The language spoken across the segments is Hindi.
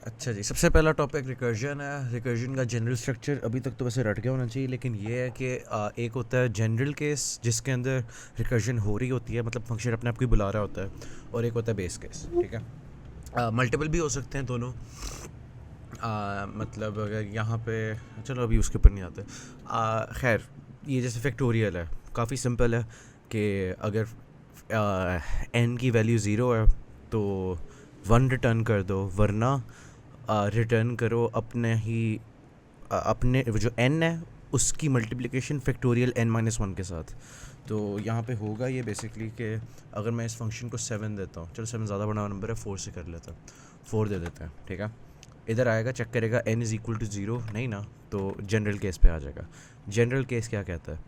अच्छा जी, सबसे पहला टॉपिक रिकर्जन है। रिकर्जन का जनरल स्ट्रक्चर अभी तक तो वैसे रट गया होना चाहिए, लेकिन ये है कि एक होता है जनरल केस जिसके अंदर रिकर्जन हो रही होती है, मतलब फंक्शन अपने आप को ही बुला रहा होता है, और एक होता है बेस केस। ठीक है, मल्टीपल भी हो सकते हैं दोनों। मतलब अगर यहाँ पे, चलो अभी उसके ऊपर नहीं आते। खैर, ये जैसे फैक्टोरियल है, काफ़ी सिंपल है कि अगर एन की वैल्यू ज़ीरो है तो वन रिटर्न कर दो, वरना रिटर्न करो अपने ही अपने जो n है उसकी multiplication factorial n minus one के साथ। तो यहाँ पे होगा ये बेसिकली कि अगर मैं इस फंक्शन को 7 देता हूँ, चलो 7 ज़्यादा बड़ा नंबर है, 4 से कर लेता हूँ, 4 दे देते हैं। ठीक है, इधर आएगा, चेक करेगा n is equal to zero नहीं ना, तो जनरल केस पे आ जाएगा। जनरल केस क्या कहता है,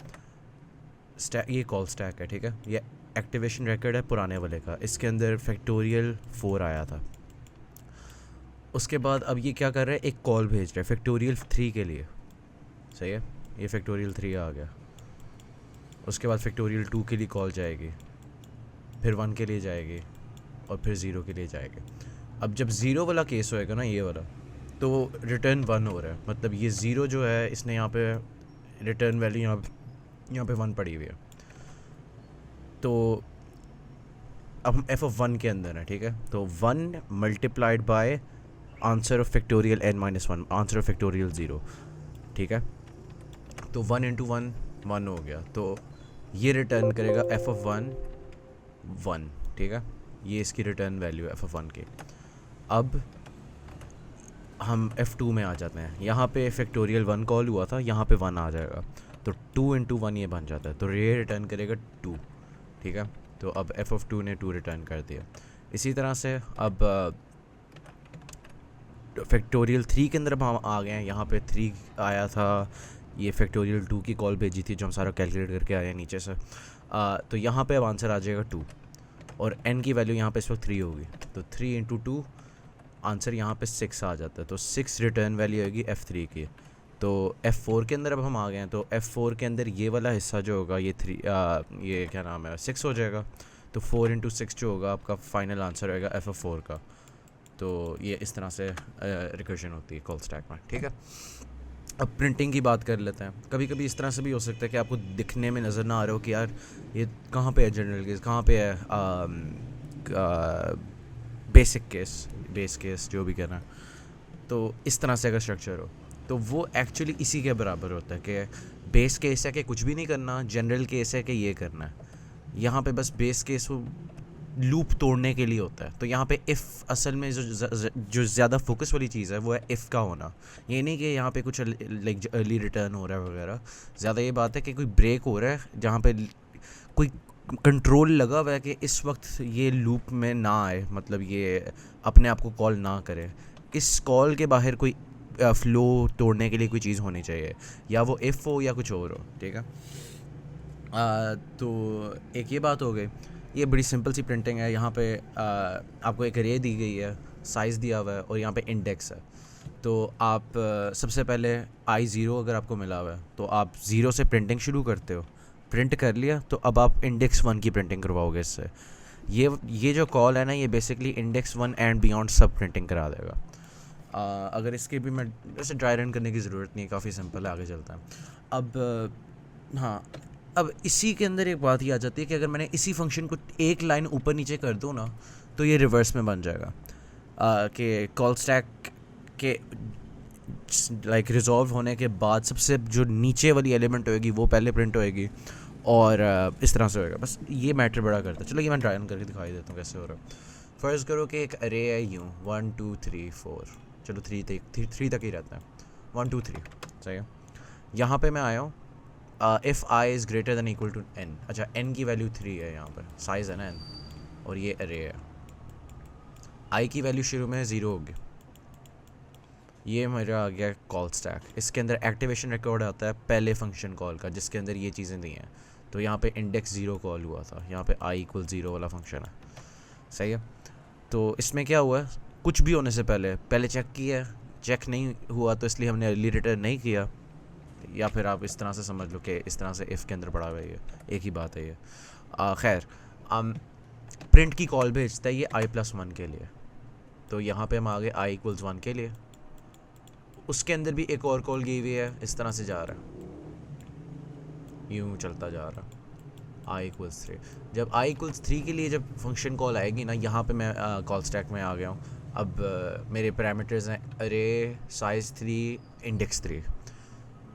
स्टैक, ये कॉल स्टैक है। ठीक है, ये एक्टिवेशन रिकॉर्ड है पुराने वाले का, इसके अंदर फैक्टोरियल 4 आया था। उसके बाद अब ये क्या कर रहा है, एक कॉल भेज रहा है फैक्टोरियल 3 के लिए। सही है, ये फैक्टोरियल 3 आ गया। उसके बाद फैक्टोरियल 2 के लिए कॉल जाएगी, फिर 1 के लिए जाएगी, और फिर 0 के लिए जाएगी। अब जब 0 वाला केस होएगा ना, ये वाला, तो रिटर्न 1 हो रहा है, मतलब ये 0 जो है इसने यहाँ पे रिटर्न वैल्यू यहाँ पे 1 पड़ी हुई है। तो अब हम एफ ऑफ 1 के अंदर है। ठीक है, तो 1 multiplied by answer of factorial n minus one, answer of factorial 0। ठीक है, तो 1 इंटू वन 1 हो गया, तो ये रिटर्न करेगा एफ ऑफ 1 1। ठीक है, ये इसकी रिटर्न वैल्यू है एफ ऑफ 1 की। अब हम F2 में आ जाते हैं, यहाँ पे फैक्टोरियल 1 कॉल हुआ था, यहाँ पे 1 आ जाएगा, तो 2 इंटू वन ये बन जाता है, तो ये रिटर्न करेगा 2। ठीक है, तो अब एफ ऑफ 2 ने 2 रिटर्न कर दिया। इसी तरह से अब फैक्टोरियल 3 के अंदर अब हम आ गए हैं, यहाँ पे 3 आया था, ये फैक्टोरियल 2 की कॉल भेजी थी जो हम सारा कैलकुलेट करके आए हैं नीचे से। तो यहाँ पे अब आंसर आ जाएगा 2, और n की वैल्यू यहाँ पे इस वक्त 3 होगी, तो 3 इंटू टू, आंसर यहाँ पे 6 आ जाता है, तो 6 रिटर्न वैल्यू होगी F3 की। तो F4 के अंदर अब हम आ गए हैं, तो F4 के अंदर ये वाला हिस्सा जो होगा ये ये क्या नाम है 6 हो जाएगा, तो 4 इंटू सिक्स जो होगा आपका फाइनल आंसर होएगा F4 का। तो ये इस तरह से रिकर्जन होती है कॉल स्टैक में। ठीक है, अब प्रिंटिंग की बात कर लेते हैं। कभी कभी इस तरह से भी हो सकता है कि आपको दिखने में नज़र ना आ रहा हो कि यार ये कहाँ पे है जनरल केस, कहाँ पे है बेसिक केस, बेस केस, जो भी कहना है। तो इस तरह से अगर स्ट्रक्चर हो तो वो एक्चुअली इसी के बराबर होता है कि बेस केस है कि कुछ भी नहीं करना, जनरल केस है कि ये करना है। यहाँ पे बस बेस केस वो लूप तोड़ने के लिए होता है। तो यहाँ पे इफ़ असल में जो ज़्यादा फोकस वाली चीज़ है वो है इफ़ का होना। ये नहीं कि यहाँ पे कुछ लाइक अर्ली रिटर्न हो रहा है वगैरह, ज़्यादा ये बात है कि कोई ब्रेक हो रहा है जहाँ पे कोई कंट्रोल लगा हुआ है कि इस वक्त ये लूप में ना आए, मतलब ये अपने आप को कॉल ना करे। इस कॉल के बाहर कोई फ्लो तोड़ने के लिए कोई चीज़ होनी चाहिए, या वो इफ़ हो या कुछ और हो। ठीक है, तो एक ये बात हो गई। ये बड़ी सिंपल सी प्रिंटिंग है। यहाँ पे आपको एक रे दी गई है, साइज़ दिया हुआ है, और यहाँ पे इंडेक्स है। तो आप सबसे पहले I0 अगर आपको मिला हुआ है तो आप 0 से प्रिंटिंग शुरू करते हो, प्रिंट कर लिया तो अब आप इंडेक्स 1 की प्रिंटिंग करवाओगे इससे। ये जो कॉल है ना, ये बेसिकली इंडेक्स 1 एंड बियॉन्ड सब प्रिंटिंग करा देगा। अगर इसके भी मैं वैसे ड्राई रन करने की ज़रूरत नहीं है, काफ़ी सिंपल है, आगे चलता है। अब हाँ, अब इसी के अंदर एक बात ही आ जाती है कि अगर मैंने इसी फंक्शन को एक लाइन ऊपर नीचे कर दूँ ना, तो ये रिवर्स में बन जाएगा कि कॉल स्टैक के लाइक रिजॉल्व होने के बाद सबसे जो नीचे वाली एलिमेंट होएगी वो पहले प्रिंट होएगी, और इस तरह से होएगा। बस ये मैटर बड़ा करता है। चलो ये मैं ट्राई करके दिखाई देता हूँ कैसे हो रहा है। फ़र्ज़ करो कि एक अरे है यूँ 1 2 3 4, चलो 3 तक ही रहता है, 1 2 3। सही है, यहाँ पे मैं आया हूँ, if I is greater than equal to n। अच्छा, n की वैल्यू 3 है, यहाँ पर साइज़ है ना n, और ये अरे है। आई की वैल्यू शुरू में 0 होगी। ये मेरा आ गया कॉल स्टैक। इसके अंदर एक्टिवेशन रिकॉर्ड आता है पहले फंक्शन कॉल का, जिसके अंदर ये चीज़ें दी हैं। तो यहाँ पे इंडेक्स 0 कॉल हुआ था, यहाँ पे i इक्वल 0 वाला फंक्शन है। सही है, तो इसमें क्या हुआ, कुछ भी होने से पहले चेक किया, चेक नहीं हुआ तो इसलिए हमने अर्ली रिटर्न नहीं किया, या फिर आप इस तरह से समझ लो कि इस तरह से इफ़ के अंदर पड़ा हुआ है, ये एक ही बात है ये। खैर, प्रिंट की कॉल भेजता है ये i+1 के लिए। तो यहाँ पे हम आ गए आई इक्वल्स 1 के लिए, उसके अंदर भी एक और कॉल गई हुई है, इस तरह से जा रहा है, यूँ चलता जा रहा आई इक्वल्स 3। जब आई इक्वल्स 3 के लिए जब फंक्शन कॉल आएगी ना, यहाँ पे मैं कॉल स्टैक में आ गया हूँ। अब मेरे पैरामीटर्स हैं अरे साइज़ 3 इंडेक्स 3।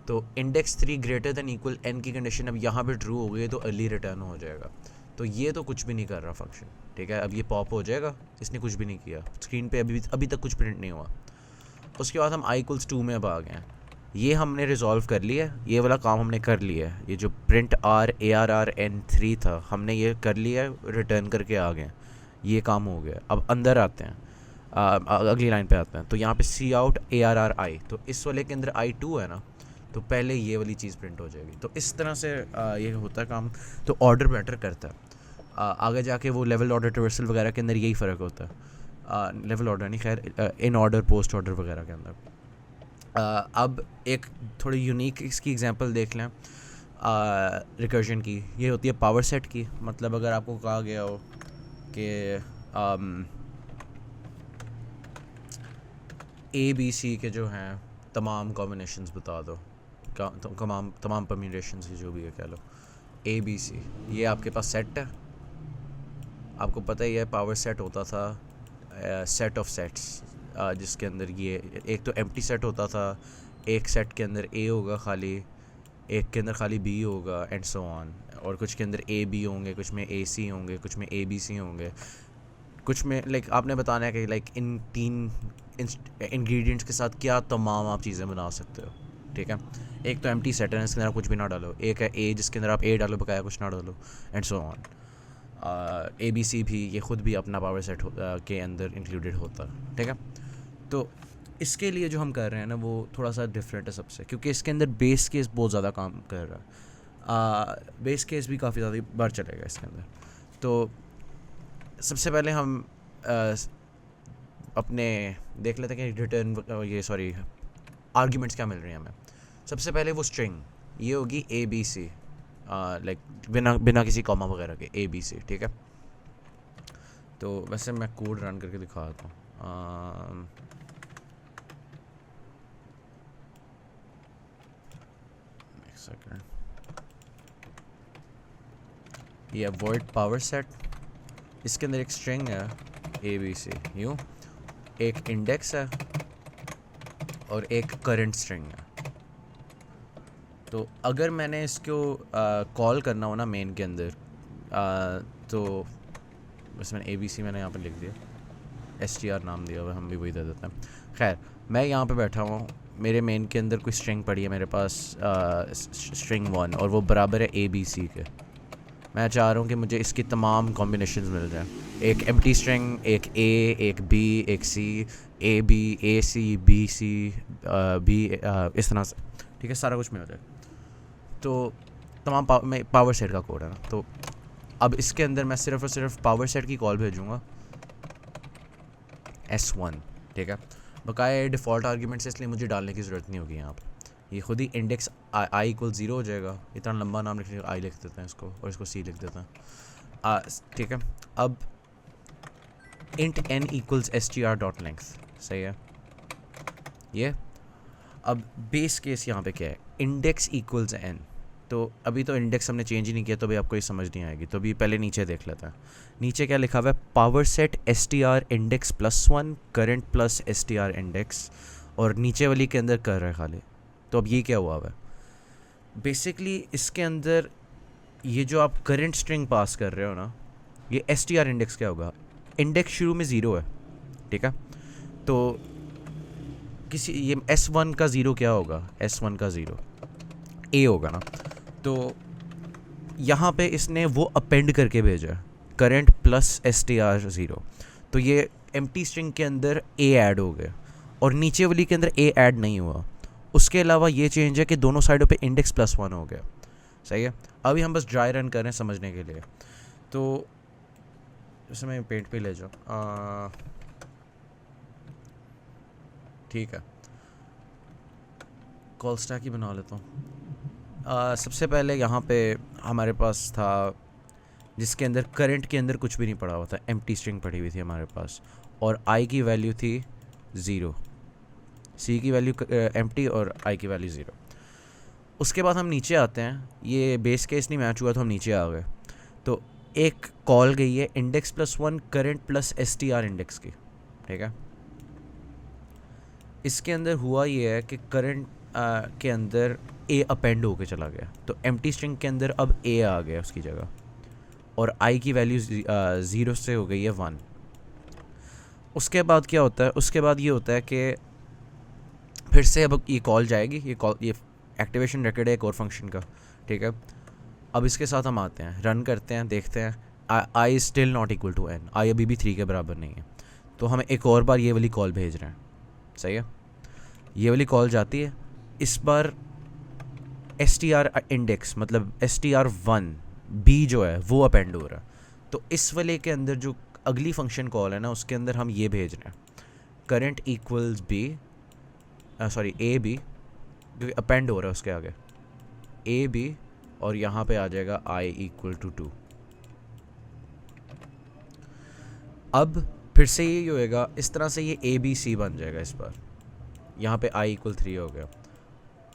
तो index 3 greater than equal n की कंडीशन अब यहाँ पे ट्रू हो गई तो अर्ली रिटर्न हो जाएगा। तो ये तो कुछ भी नहीं कर रहा फंक्शन, ठीक है। अब ये पॉप हो जाएगा, इसने कुछ भी नहीं किया, स्क्रीन पे अभी तक कुछ प्रिंट नहीं हुआ। उसके बाद हम आई इक्वल्स 2 में अब आ गए हैं, ये हमने रिजॉल्व कर लिया, ये वाला काम हमने कर लिया है। ये जो print R A R R N 3 था हमने ये कर लिया है, रिटर्न करके आ गए, ये काम हो गया। अब अंदर आते हैं, अगली लाइन पे आते हैं। तो यहाँ पे cout A R R I, तो इस वाले के अंदर आई 2 है ना, तो पहले ये वाली चीज़ प्रिंट हो जाएगी। तो इस तरह से ये होता है काम। तो ऑर्डर मैटर करता है, आगे जाके वो लेवल ऑर्डर ट्रावर्सल वगैरह के अंदर यही फ़र्क होता है। लेवल ऑर्डर नहीं, खैर इन ऑर्डर पोस्ट ऑर्डर वगैरह के अंदर। अब एक थोड़ी यूनिक इसकी एग्जांपल देख लें रिकर्जन की। ये होती है पावर सेट की। मतलब अगर आपको कहा गया हो कि ए बी सी के जो हैं तमाम कॉम्बिनेशंस बता दो, तमाम परम्यूटेशंस जो भी है कह लो, ए बी सी, ये आपके पास सेट है। आपको पता ही है पावर सेट होता था सेट ऑफ सेट्स, जिसके अंदर ये एक तो एम्प्टी सेट होता था, एक सेट के अंदर ए होगा खाली, एक के अंदर खाली बी होगा एंड सो ऑन। और कुछ के अंदर ए बी होंगे, कुछ में ए सी होंगे, कुछ में ए बी सी होंगे, कुछ में लाइक आपने बताना है कि लाइक इन 3 इंग्रेडिएंट्स के साथ क्या तमाम आप चीज़ें बना सकते हो, ठीक है। एक तो एम्प्टी सेट है, इसके अंदर आप कुछ भी ना डालो। एक है ए, जिसके अंदर आप ए डालो, बकाया कुछ ना डालो and so on. A B C भी ये ख़ुद भी अपना पावर सेट के अंदर इंक्लूडेड होता है, ठीक है। तो इसके लिए जो हम कर रहे हैं ना वो थोड़ा सा डिफरेंट है सबसे, क्योंकि इसके अंदर बेस केस बहुत ज़्यादा काम कर रहा है। बेस केस भी काफ़ी ज़्यादा बढ़ चलेगा इसके अंदर। तो सबसे पहले हम अपने देख लेते हैं कि रिटर्न आर्ग्यूमेंट्स क्या मिल रही हैं हमें। सबसे पहले वो स्ट्रिंग ये होगी ए बी सी, लाइक बिना किसी कॉमा वगैरह के ए बी सी, ठीक है। तो वैसे मैं कोड रन करके दिखाता हूँ। सेकंड, ये वॉइड पावर सेट, इसके अंदर एक स्ट्रिंग है ए बी सी यूँ, एक इंडेक्स है और एक करंट स्ट्रिंग है। तो अगर मैंने इसको कॉल करना हो ना मेन के अंदर, तो बस मैंने ए बी सी मैंने यहाँ पर लिख दिया, एस टी आर नाम दिया हुआ, हम भी वही दे देते हैं। खैर मैं यहाँ पे बैठा हूँ, मेरे मेन के अंदर कोई स्ट्रिंग पड़ी है मेरे पास, स्ट्रिंग 1, और वो बराबर है ए बी सी के। मैं चाह रहा हूँ कि मुझे इसकी तमाम कॉम्बिनेशंस मिल जाए, एक एम्प्टी स्ट्रिंग, एक ए, एक बी, एक C, A B, A C, B C, B, इस तरह से, ठीक है, सारा कुछ मिल जाए। तो तमाम पावर सेट का कोड है ना। तो अब इसके अंदर मैं सिर्फ और सिर्फ पावर सेट की कॉल भेजूँगा S1, ठीक है। बकाया डिफ़ॉल्ट आर्ग्यूमेंट से, इसलिए मुझे डालने की ज़रूरत नहीं होगी यहाँ पर। ये खुद ही इंडेक्स आई इक्वल 0 हो जाएगा। इतना लंबा नाम लिखने आई लिख देते हैं इसको, और इसको सी लिख देते हैं, ठीक है। अब इंट n इक्वल्स str.length, सही है ये। अब बेस केस यहाँ पे क्या है, इंडेक्स इक्वल्स n। तो अभी तो इंडेक्स हमने चेंज ही नहीं किया, तो अभी आपको ये समझ नहीं आएगी। तो अभी पहले नीचे देख लेते हैं, नीचे क्या लिखा हुआ है, power set str index +1 current plus str index, और नीचे वाली के अंदर कर रहा है खाली। तो अब ये क्या हुआ है, बेसिकली इसके अंदर ये जो आप करंट स्ट्रिंग पास कर रहे हो ना, ये str इंडेक्स क्या होगा, इंडेक्स शुरू में 0 है, ठीक है। तो किसी ये S1 का 0 क्या होगा, S1 का 0 A होगा ना। तो यहाँ पे इसने वो अपेंड करके भेजा करंट प्लस str 0। तो ये एम्प्टी स्ट्रिंग के अंदर A ऐड हो गया, और नीचे वाली के अंदर A ऐड नहीं हुआ। उसके अलावा ये चेंज है कि दोनों साइडों पे इंडेक्स +1 हो गया, सही है। अभी हम बस ड्राई रन कर रहे हैं समझने के लिए। तो जैसे मैं पेंट पे ले जाऊँ, ठीक है, कॉल स्टैक ही बना लेता हूँ। सबसे पहले यहाँ पे हमारे पास था जिसके अंदर करंट के अंदर कुछ भी नहीं पड़ा हुआ था, एम्प्टी स्ट्रिंग पड़ी हुई थी हमारे पास, और आई की वैल्यू थी 0, सी की वैल्यू एम्प्टी और आई की वैल्यू 0। उसके बाद हम नीचे आते हैं, ये बेस केस नहीं मैच हुआ तो हम नीचे आ गए। तो एक कॉल गई है index +1 current plus STR index की, ठीक है। इसके अंदर हुआ ये है कि करंट के अंदर ए अपेंड होके चला गया, तो एम्प्टी स्ट्रिंग के अंदर अब ए आ गया उसकी जगह, और आई की वैल्यू 0 से हो गई है 1। उसके बाद क्या होता है, उसके बाद ये होता है कि फिर से अब ये कॉल जाएगी, ये एक्टिवेशन रिकॉर्ड है एक और फंक्शन का, ठीक है। अब इसके साथ हम आते हैं, रन करते हैं, देखते हैं I still not equal to n, I अभी भी 3 के बराबर नहीं है। तो हम एक और बार ये वाली कॉल भेज रहे हैं, सही है। ये वाली कॉल जाती है, इस बार STR इंडेक्स मतलब STR1 B जो है वो अपेंड हो रहा है। तो इस वाले के अंदर जो अगली फंक्शन कॉल है ना, उसके अंदर हम ये भेज रहे हैं current equals B, sorry AB, क्योंकि अपेंड हो रहा है उसके आगे AB, और यहाँ पे आ जाएगा I इक्वल टू 2। अब फिर से ये होएगा, इस तरह से ये ABC बन जाएगा इस बार, यहाँ पे I इक्वल 3 हो गया।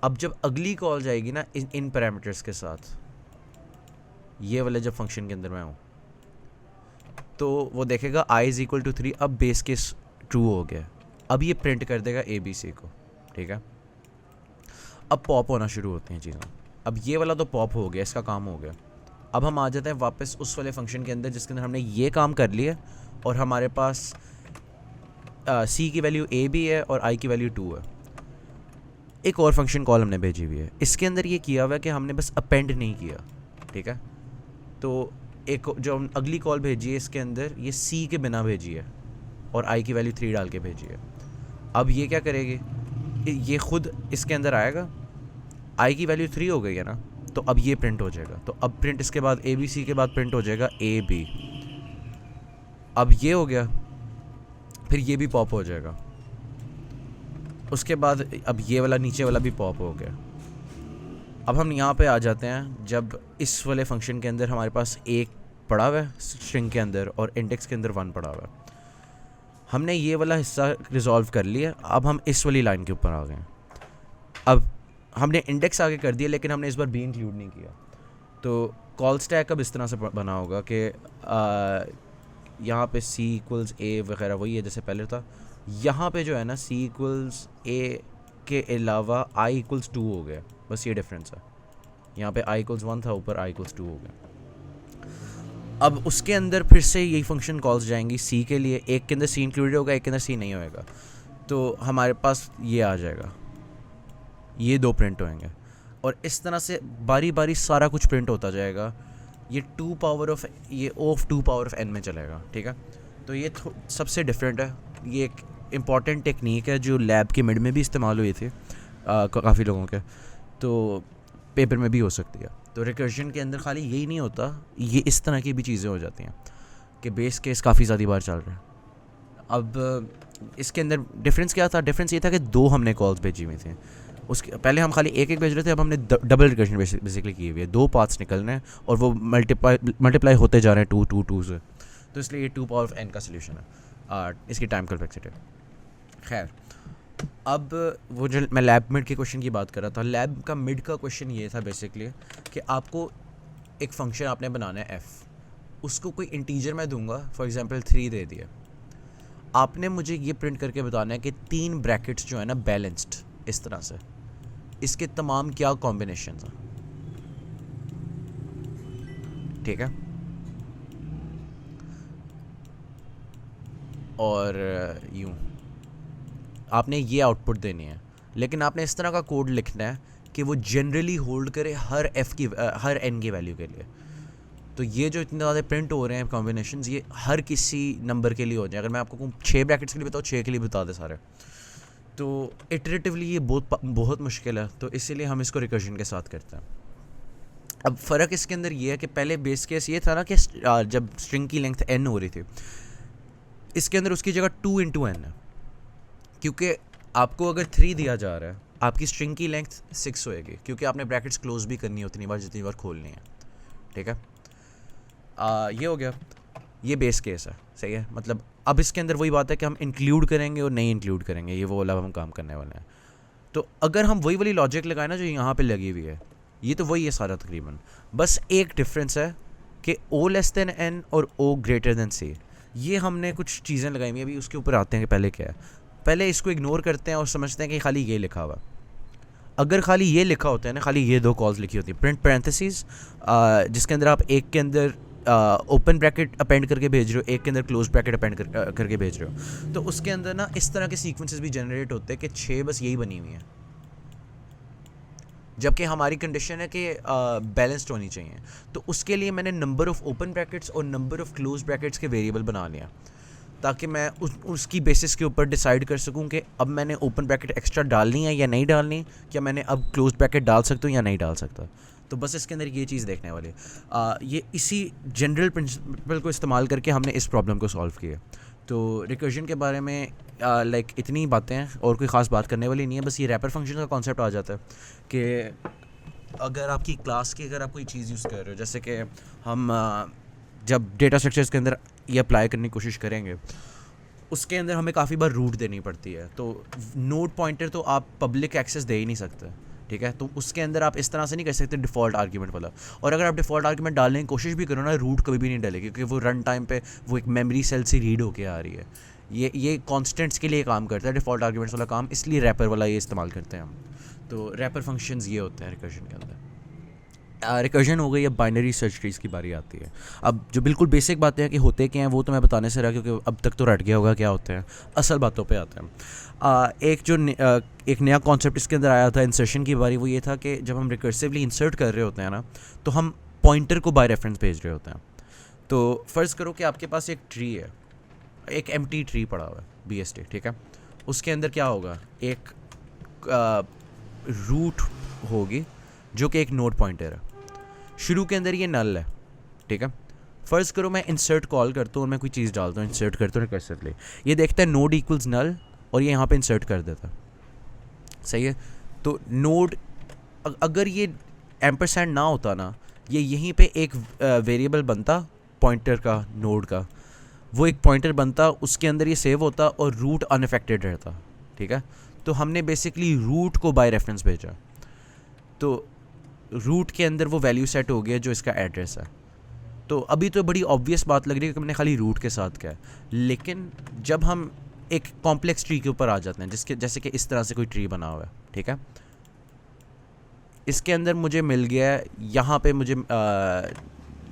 अब जब अगली कॉल जाएगी ना इन पैरामीटर्स के साथ, ये वाले जब फंक्शन के अंदर मैं हूँ, तो वो देखेगा I इज़ इक्वल टू 3, अब बेस केस ट्रू हो गया, अब ये प्रिंट कर देगा ABC को, ठीक है। अब पॉप होना शुरू होती हैं चीज़ें। अब ये वाला तो पॉप हो गया, इसका काम हो गया। अब हम आ जाते हैं वापस उस वाले फंक्शन के अंदर जिसके अंदर हमने ये काम कर लिया, और हमारे पास C की वैल्यू A भी है और I की वैल्यू 2 है। एक और फंक्शन कॉल हमने भेजी हुई है, इसके अंदर ये किया हुआ है कि हमने बस अपेंड नहीं किया, ठीक है। तो एक जो हम अगली कॉल भेजी है, इसके अंदर ये C के बिना भेजी है और I की वैल्यू 3 डाल के भेजी है। अब ये क्या करेगी, ये खुद इसके अंदर आएगा, I की वैल्यू 3 हो गई है ना, तो अब ये प्रिंट हो जाएगा। तो अब प्रिंट इसके बाद ABC के बाद प्रिंट हो जाएगा AB। अब ये हो गया, फिर ये भी पॉप हो जाएगा। उसके बाद अब ये वाला नीचे वाला भी पॉप हो गया। अब हम यहाँ पे आ जाते हैं, जब इस वाले फंक्शन के अंदर हमारे पास एक पड़ा हुआ है स्ट्रिंग के अंदर और इंडेक्स के अंदर 1 पड़ा हुआ है। हमने ये वाला हिस्सा रिजॉल्व कर लिया, अब हम इस वाली लाइन के ऊपर आ गए। अब हमने इंडेक्स आगे कर दिया, लेकिन हमने इस बार बी इंक्लूड नहीं किया। तो कॉल स्टैक अब इस तरह से बना होगा कि यहाँ पे C इक्वल्स A वगैरह वही है जैसे पहले था। यहाँ पे जो है ना C इक्वल्स A के अलावा I इक्वल्स 2 हो गया, बस ये डिफरेंस है। यहाँ पे I इक्वल्स 1 था, ऊपर I इक्वल्स 2 हो गया। अब उसके अंदर फिर से यही फंक्शन कॉल्स जाएंगी C के लिए, एक के अंदर C इंक्लूडेड होगा, एक के अंदर C नहीं होएगा। तो हमारे पास ये आ जाएगा, ये 2 प्रिंट होएंगे, और इस तरह से बारी बारी सारा कुछ प्रिंट होता जाएगा। ये O of 2 power of n में चलेगा, ठीक है। तो ये सबसे डिफरेंट है, ये एक इम्पॉर्टेंट टेक्निक है जो लैब के मिड में भी इस्तेमाल हुई थी काफ़ी लोगों के, तो पेपर में भी हो सकती है। तो रिकर्जन के अंदर खाली यही नहीं होता, ये इस तरह की भी चीज़ें हो जाती हैं कि बेस केस काफ़ी ज़्यादा बार चल रहा है। अब इसके अंदर डिफरेंस क्या था, डिफरेंस ये था कि 2 हमने कॉल्स भेजी हुई थी, उसके पहले हम खाली एक भेज रहे थे, अब हमने डबल रिकर्जन बेसिकली की हुई है। 2 पाथ्स निकलने हैं और वो मल्टीप्लाई होते जा रहे हैं 2 से, तो इसलिए ये 2 पावर ऑफ n का सोल्यूशन है इसकी टाइम कॉम्प्लेक्सिटी। खैर, अब वो जो मैं लैब मिड के क्वेश्चन की बात कर रहा था, लैब का मिड का क्वेश्चन ये था बेसिकली कि आपको एक फंक्शन आपने बनाना है f, उसको कोई इंटीजर मैं दूंगा, फॉर एग्जांपल 3 दे दिया, आपने मुझे ये प्रिंट करके बताना है कि 3 ब्रैकेट्स जो है ना बैलेंस्ड इस तरह से, इसके तमाम क्या कॉम्बिनेशन हैं, ठीक है। और यूँ आपने ये आउटपुट देनी है, लेकिन आपने इस तरह का कोड लिखना है कि वो जनरली होल्ड करे हर n की वैल्यू के लिए। तो ये जो इतने ज़्यादा प्रिंट हो रहे हैं कॉम्बिनेशंस, ये हर किसी नंबर के लिए हो जाए। अगर मैं आपको 6 ब्रैकेट्स के लिए बताऊँ, 6 के लिए बता दे सारे, तो इटरेटिवली ये बहुत मुश्किल है, तो इसीलिए हम इसको रिकर्जन के साथ करते हैं। अब फ़र्क इसके अंदर ये है कि पहले बेस केस ये था ना कि जब स्ट्रिंग की लेंथ n हो रही थी, इसके अंदर उसकी जगह 2 × n है, क्योंकि आपको अगर 3 दिया जा रहा है, आपकी स्ट्रिंग की लेंथ 6 होएगी, क्योंकि आपने ब्रैकेट्स क्लोज भी करनी है उतनी बार जितनी बार खोलनी है, ठीक है। ये हो गया, ये बेस केस है, सही है। मतलब अब इसके अंदर वही बात है कि हम इंक्लूड करेंगे और नहीं इंक्लूड करेंगे, ये वो वाला हम काम करने वाले हैं। तो अगर हम वही वाली लॉजिक लगाए ना जो यहाँ पे लगी हुई है, ये तो वही है सारा तकरीबन, बस एक डिफरेंस है कि ओ लेस देन एन और ओ ग्रेटर देन सी। ये हमने कुछ चीज़ें लगाई हुई हैं, अभी उसके ऊपर आते हैं कि पहले क्या है। पहले इसको इग्नोर करते हैं और समझते हैं कि खाली ये लिखा हुआ। अगर खाली ये लिखा होता है ना, खाली ये दो कॉल्स लिखी होती है, प्रिंट पैरेंथेसिस, जिसके अंदर आप एक के अंदर ओपन ब्रैकेट अपेंड करके भेज रहे हो, एक के अंदर क्लोज ब्रैकेट अपेंड करके भेज रहे हो, तो उसके अंदर ना इस तरह के सीक्वेंसेस भी जनरेट होते हैं कि 6 बस यही बनी हुई हैं, जबकि हमारी कंडीशन है कि बैलेंस्ड होनी चाहिए। तो उसके लिए मैंने नंबर ऑफ़ ओपन ब्रैकेट्स और नंबर ऑफ़ क्लोज ब्रैकेट्स के वेरिएबल बना लिया, ताकि मैं उसकी बेसिस के ऊपर डिसाइड कर सकूं कि अब मैंने ओपन ब्रैकेट एक्स्ट्रा डालनी है या नहीं डालनी, क्या मैंने अब क्लोज ब्रैकेट डाल सकता हूँ या नहीं डाल सकता। तो बस इसके अंदर ये चीज़ देखने वाली ये इसी जनरल प्रिंसिपल को इस्तेमाल करके हमने इस प्रॉब्लम को सॉल्व किया। तो रिकर्जन के बारे में लाइक इतनी बातें हैं और कोई ख़ास बात करने वाली नहीं है। बस ये रैपर फंक्शन का कॉन्सेप्ट आ जाता है कि अगर आपकी क्लास की अगर आप कोई चीज़ यूज़ कर रहे हो, जैसे कि हम जब डेटा स्ट्रक्चर्स के अंदर ये अप्लाई करने की कोशिश करेंगे, उसके अंदर हमें काफ़ी बार रूट देनी पड़ती है। तो नोड पॉइंटर तो आप पब्लिक एक्सेस दे ही नहीं सकते, ठीक है। तो उसके अंदर आप इस तरह से नहीं कर सकते डिफ़ॉल्ट आर्ग्यूमेंट वाला। और अगर आप डिफ़ॉल्ट आर्ग्यूमेंट डालने की कोशिश भी करो ना, रूट कभी भी नहीं डलेगी, क्योंकि वो रन टाइम पे वो एक मेमोरी सेल से रीड होके आ रही है। ये कॉन्स्टेंट्स के लिए काम करता है डिफ़ॉल्ट आर्ग्यूमेंट्स वाला काम, इसलिए रैपर वाला ये इस्तेमाल करते हैं हम। तो रैपर फंक्शंस ये होते हैं रिकर्जन के अंदर। रिकर्जन हो गई, अब बाइनरी सर्च ट्रीज़ की बारी आती है। अब जो बिल्कुल बेसिक बातें हैं कि होते क्या हैं वो तो मैं बताने से रहा, क्योंकि अब तक तो रट गया होगा क्या होते हैं। असल बातों पे आते हैं। एक नया कॉन्सेप्ट इसके अंदर आया था इंसर्शन की बारी। वो ये था कि जब हम रिकर्सिवली इंसर्ट कर रहे होते हैं ना, तो हम पॉइंटर को बाय रेफरेंस भेज रहे होते हैं। तो फ़र्ज़ करो कि आपके पास एक ट्री है, एक एम्प्टी ट्री पड़ा हुआ है, BST, ठीक है। उसके अंदर क्या होगा, एक रूट होगी जो कि एक नोड पॉइंटर है। शुरू के अंदर ये नल है, ठीक है। फ़र्ज़ करो मैं इंसर्ट कॉल करता हूँ और मैं कोई चीज़ डालता हूँ, इंसर्ट करता हूँ रिकर्सिवली, ये देखता है नोड इक्वल्स नल और ये यहाँ पे इंसर्ट कर देता है, सही है। तो नोड अगर ये एम्परसैंड ना होता ना, ये यहीं पे एक वेरिएबल बनता पॉइंटर का, नोड का, वो एक पॉइंटर बनता, उसके अंदर ये सेव होता और रूट अनअफेक्टेड रहता, ठीक है। तो हमने बेसिकली रूट को बाय रेफरेंस भेजा, तो रूट के अंदर वो वैल्यू सेट हो गया जो इसका एड्रेस है। तो अभी तो बड़ी ऑब्वियस बात लग रही है कि हमने खाली रूट के साथ क्या है, लेकिन जब हम एक कॉम्प्लेक्स ट्री के ऊपर आ जाते हैं, जिसके जैसे कि इस तरह से कोई ट्री बना हुआ है, ठीक है। इसके अंदर मुझे मिल गया है, यहाँ पे मुझे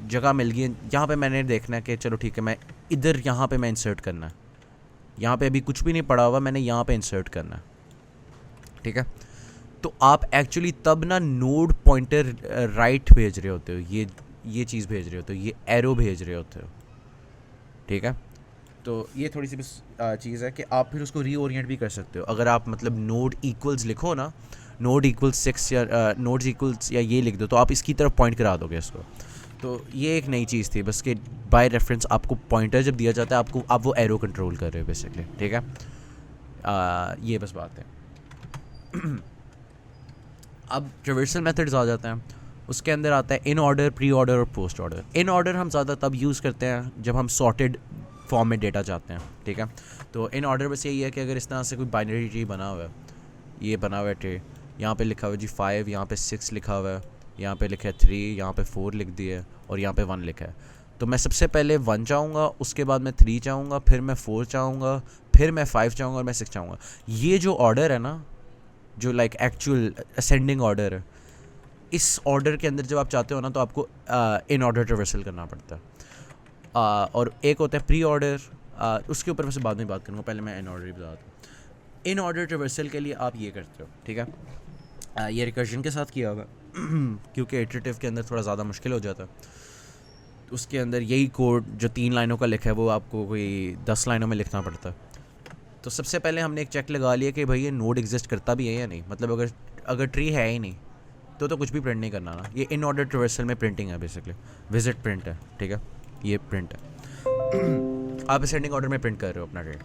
जगह मिल गई है, यहाँ पे मैंने देखना है कि चलो ठीक है, मैं इधर यहाँ पे मैं इंसर्ट करना है, यहाँ पे अभी कुछ भी नहीं पड़ा हुआ, मैंने यहाँ पे इंसर्ट करना है, ठीक है। तो आप एक्चुअली तब ना नोड पॉइंटर राइट भेज रहे होते हो, ये चीज़ भेज रहे होते हो, ये एरो भेज रहे होते हो, ठीक है। तो ये थोड़ी सी बस चीज़ है कि आप फिर उसको रीओरिएंट भी कर सकते हो। अगर आप मतलब नोड इक्वल्स लिखो ना, नोड इक्वल्स 6 या नोड्स इक्वल्स या ये लिख दो, तो आप इसकी तरफ पॉइंट करा दोगे इसको। तो ये एक नई चीज़ थी बस कि बाय रेफरेंस आपको पॉइंटर जब दिया जाता है, आप वो एरो कंट्रोल कर रहे हो बेसिकली, ठीक है। ये बस बात है। अब ट्रावर्सल मेथड्स आ जाते हैं, उसके अंदर आता है इन ऑर्डर, प्री ऑर्डर और पोस्ट ऑर्डर। इन ऑर्डर हम ज़्यादा तब यूज़ करते हैं जब हम सॉर्टेड फॉर्म में डेटा चाहते हैं, ठीक है। तो इन ऑर्डर बस यही है कि अगर इस तरह से कोई बाइनरी ट्री बना हुआ है, ये बना हुआ है ट्री, यहाँ पे लिखा हुआ है जी 5, यहाँ पे 6 लिखा हुआ है, यहाँ पे लिखा है 3, यहाँ पे 4 लिख दिया है और यहाँ पे 1 लिखा है। तो मैं सबसे पहले 1 चाहूँगा, उसके बाद मैं 3 चाहूँगा, फिर मैं 4 चाहूँगा, फिर मैं 5 चाहूँगा और मैं 6 चाहूँगा। ये जो ऑर्डर है ना, जो लाइक एक्चुअल असेंडिंग ऑर्डर है, इस ऑर्डर के अंदर जब आप चाहते हो ना, तो आपको इन ऑर्डर ट्रावर्सल करना पड़ता है। और एक होता है प्री ऑर्डर, उसके ऊपर वैसे बाद में बात करूँगा, पहले मैं इन ऑर्डर ही बताता हूँ। इन ऑर्डर ट्रावर्सल के लिए आप ये करते हो, ठीक है। ये रिकर्जन के साथ किया होगा क्योंकि इटरेटिव के अंदर थोड़ा ज़्यादा मुश्किल हो जाता है। उसके अंदर यही कोड जो 3 लाइनों का लिखा है वो आपको कोई 10 लाइनों में लिखना पड़ता है। तो सबसे पहले हमने एक चेक लगा लिया कि भाई ये नोड एग्जिस्ट करता भी है या नहीं, मतलब अगर ट्री है ही नहीं तो कुछ भी प्रिंट नहीं करना ना। ये इन ऑर्डर ट्रावर्सल में प्रिंटिंग है बेसिकली, विजिट प्रिंट है, ठीक है, ये प्रिंट है। आप असेंडिंग ऑर्डर में प्रिंट कर रहे हो अपना ट्रेड।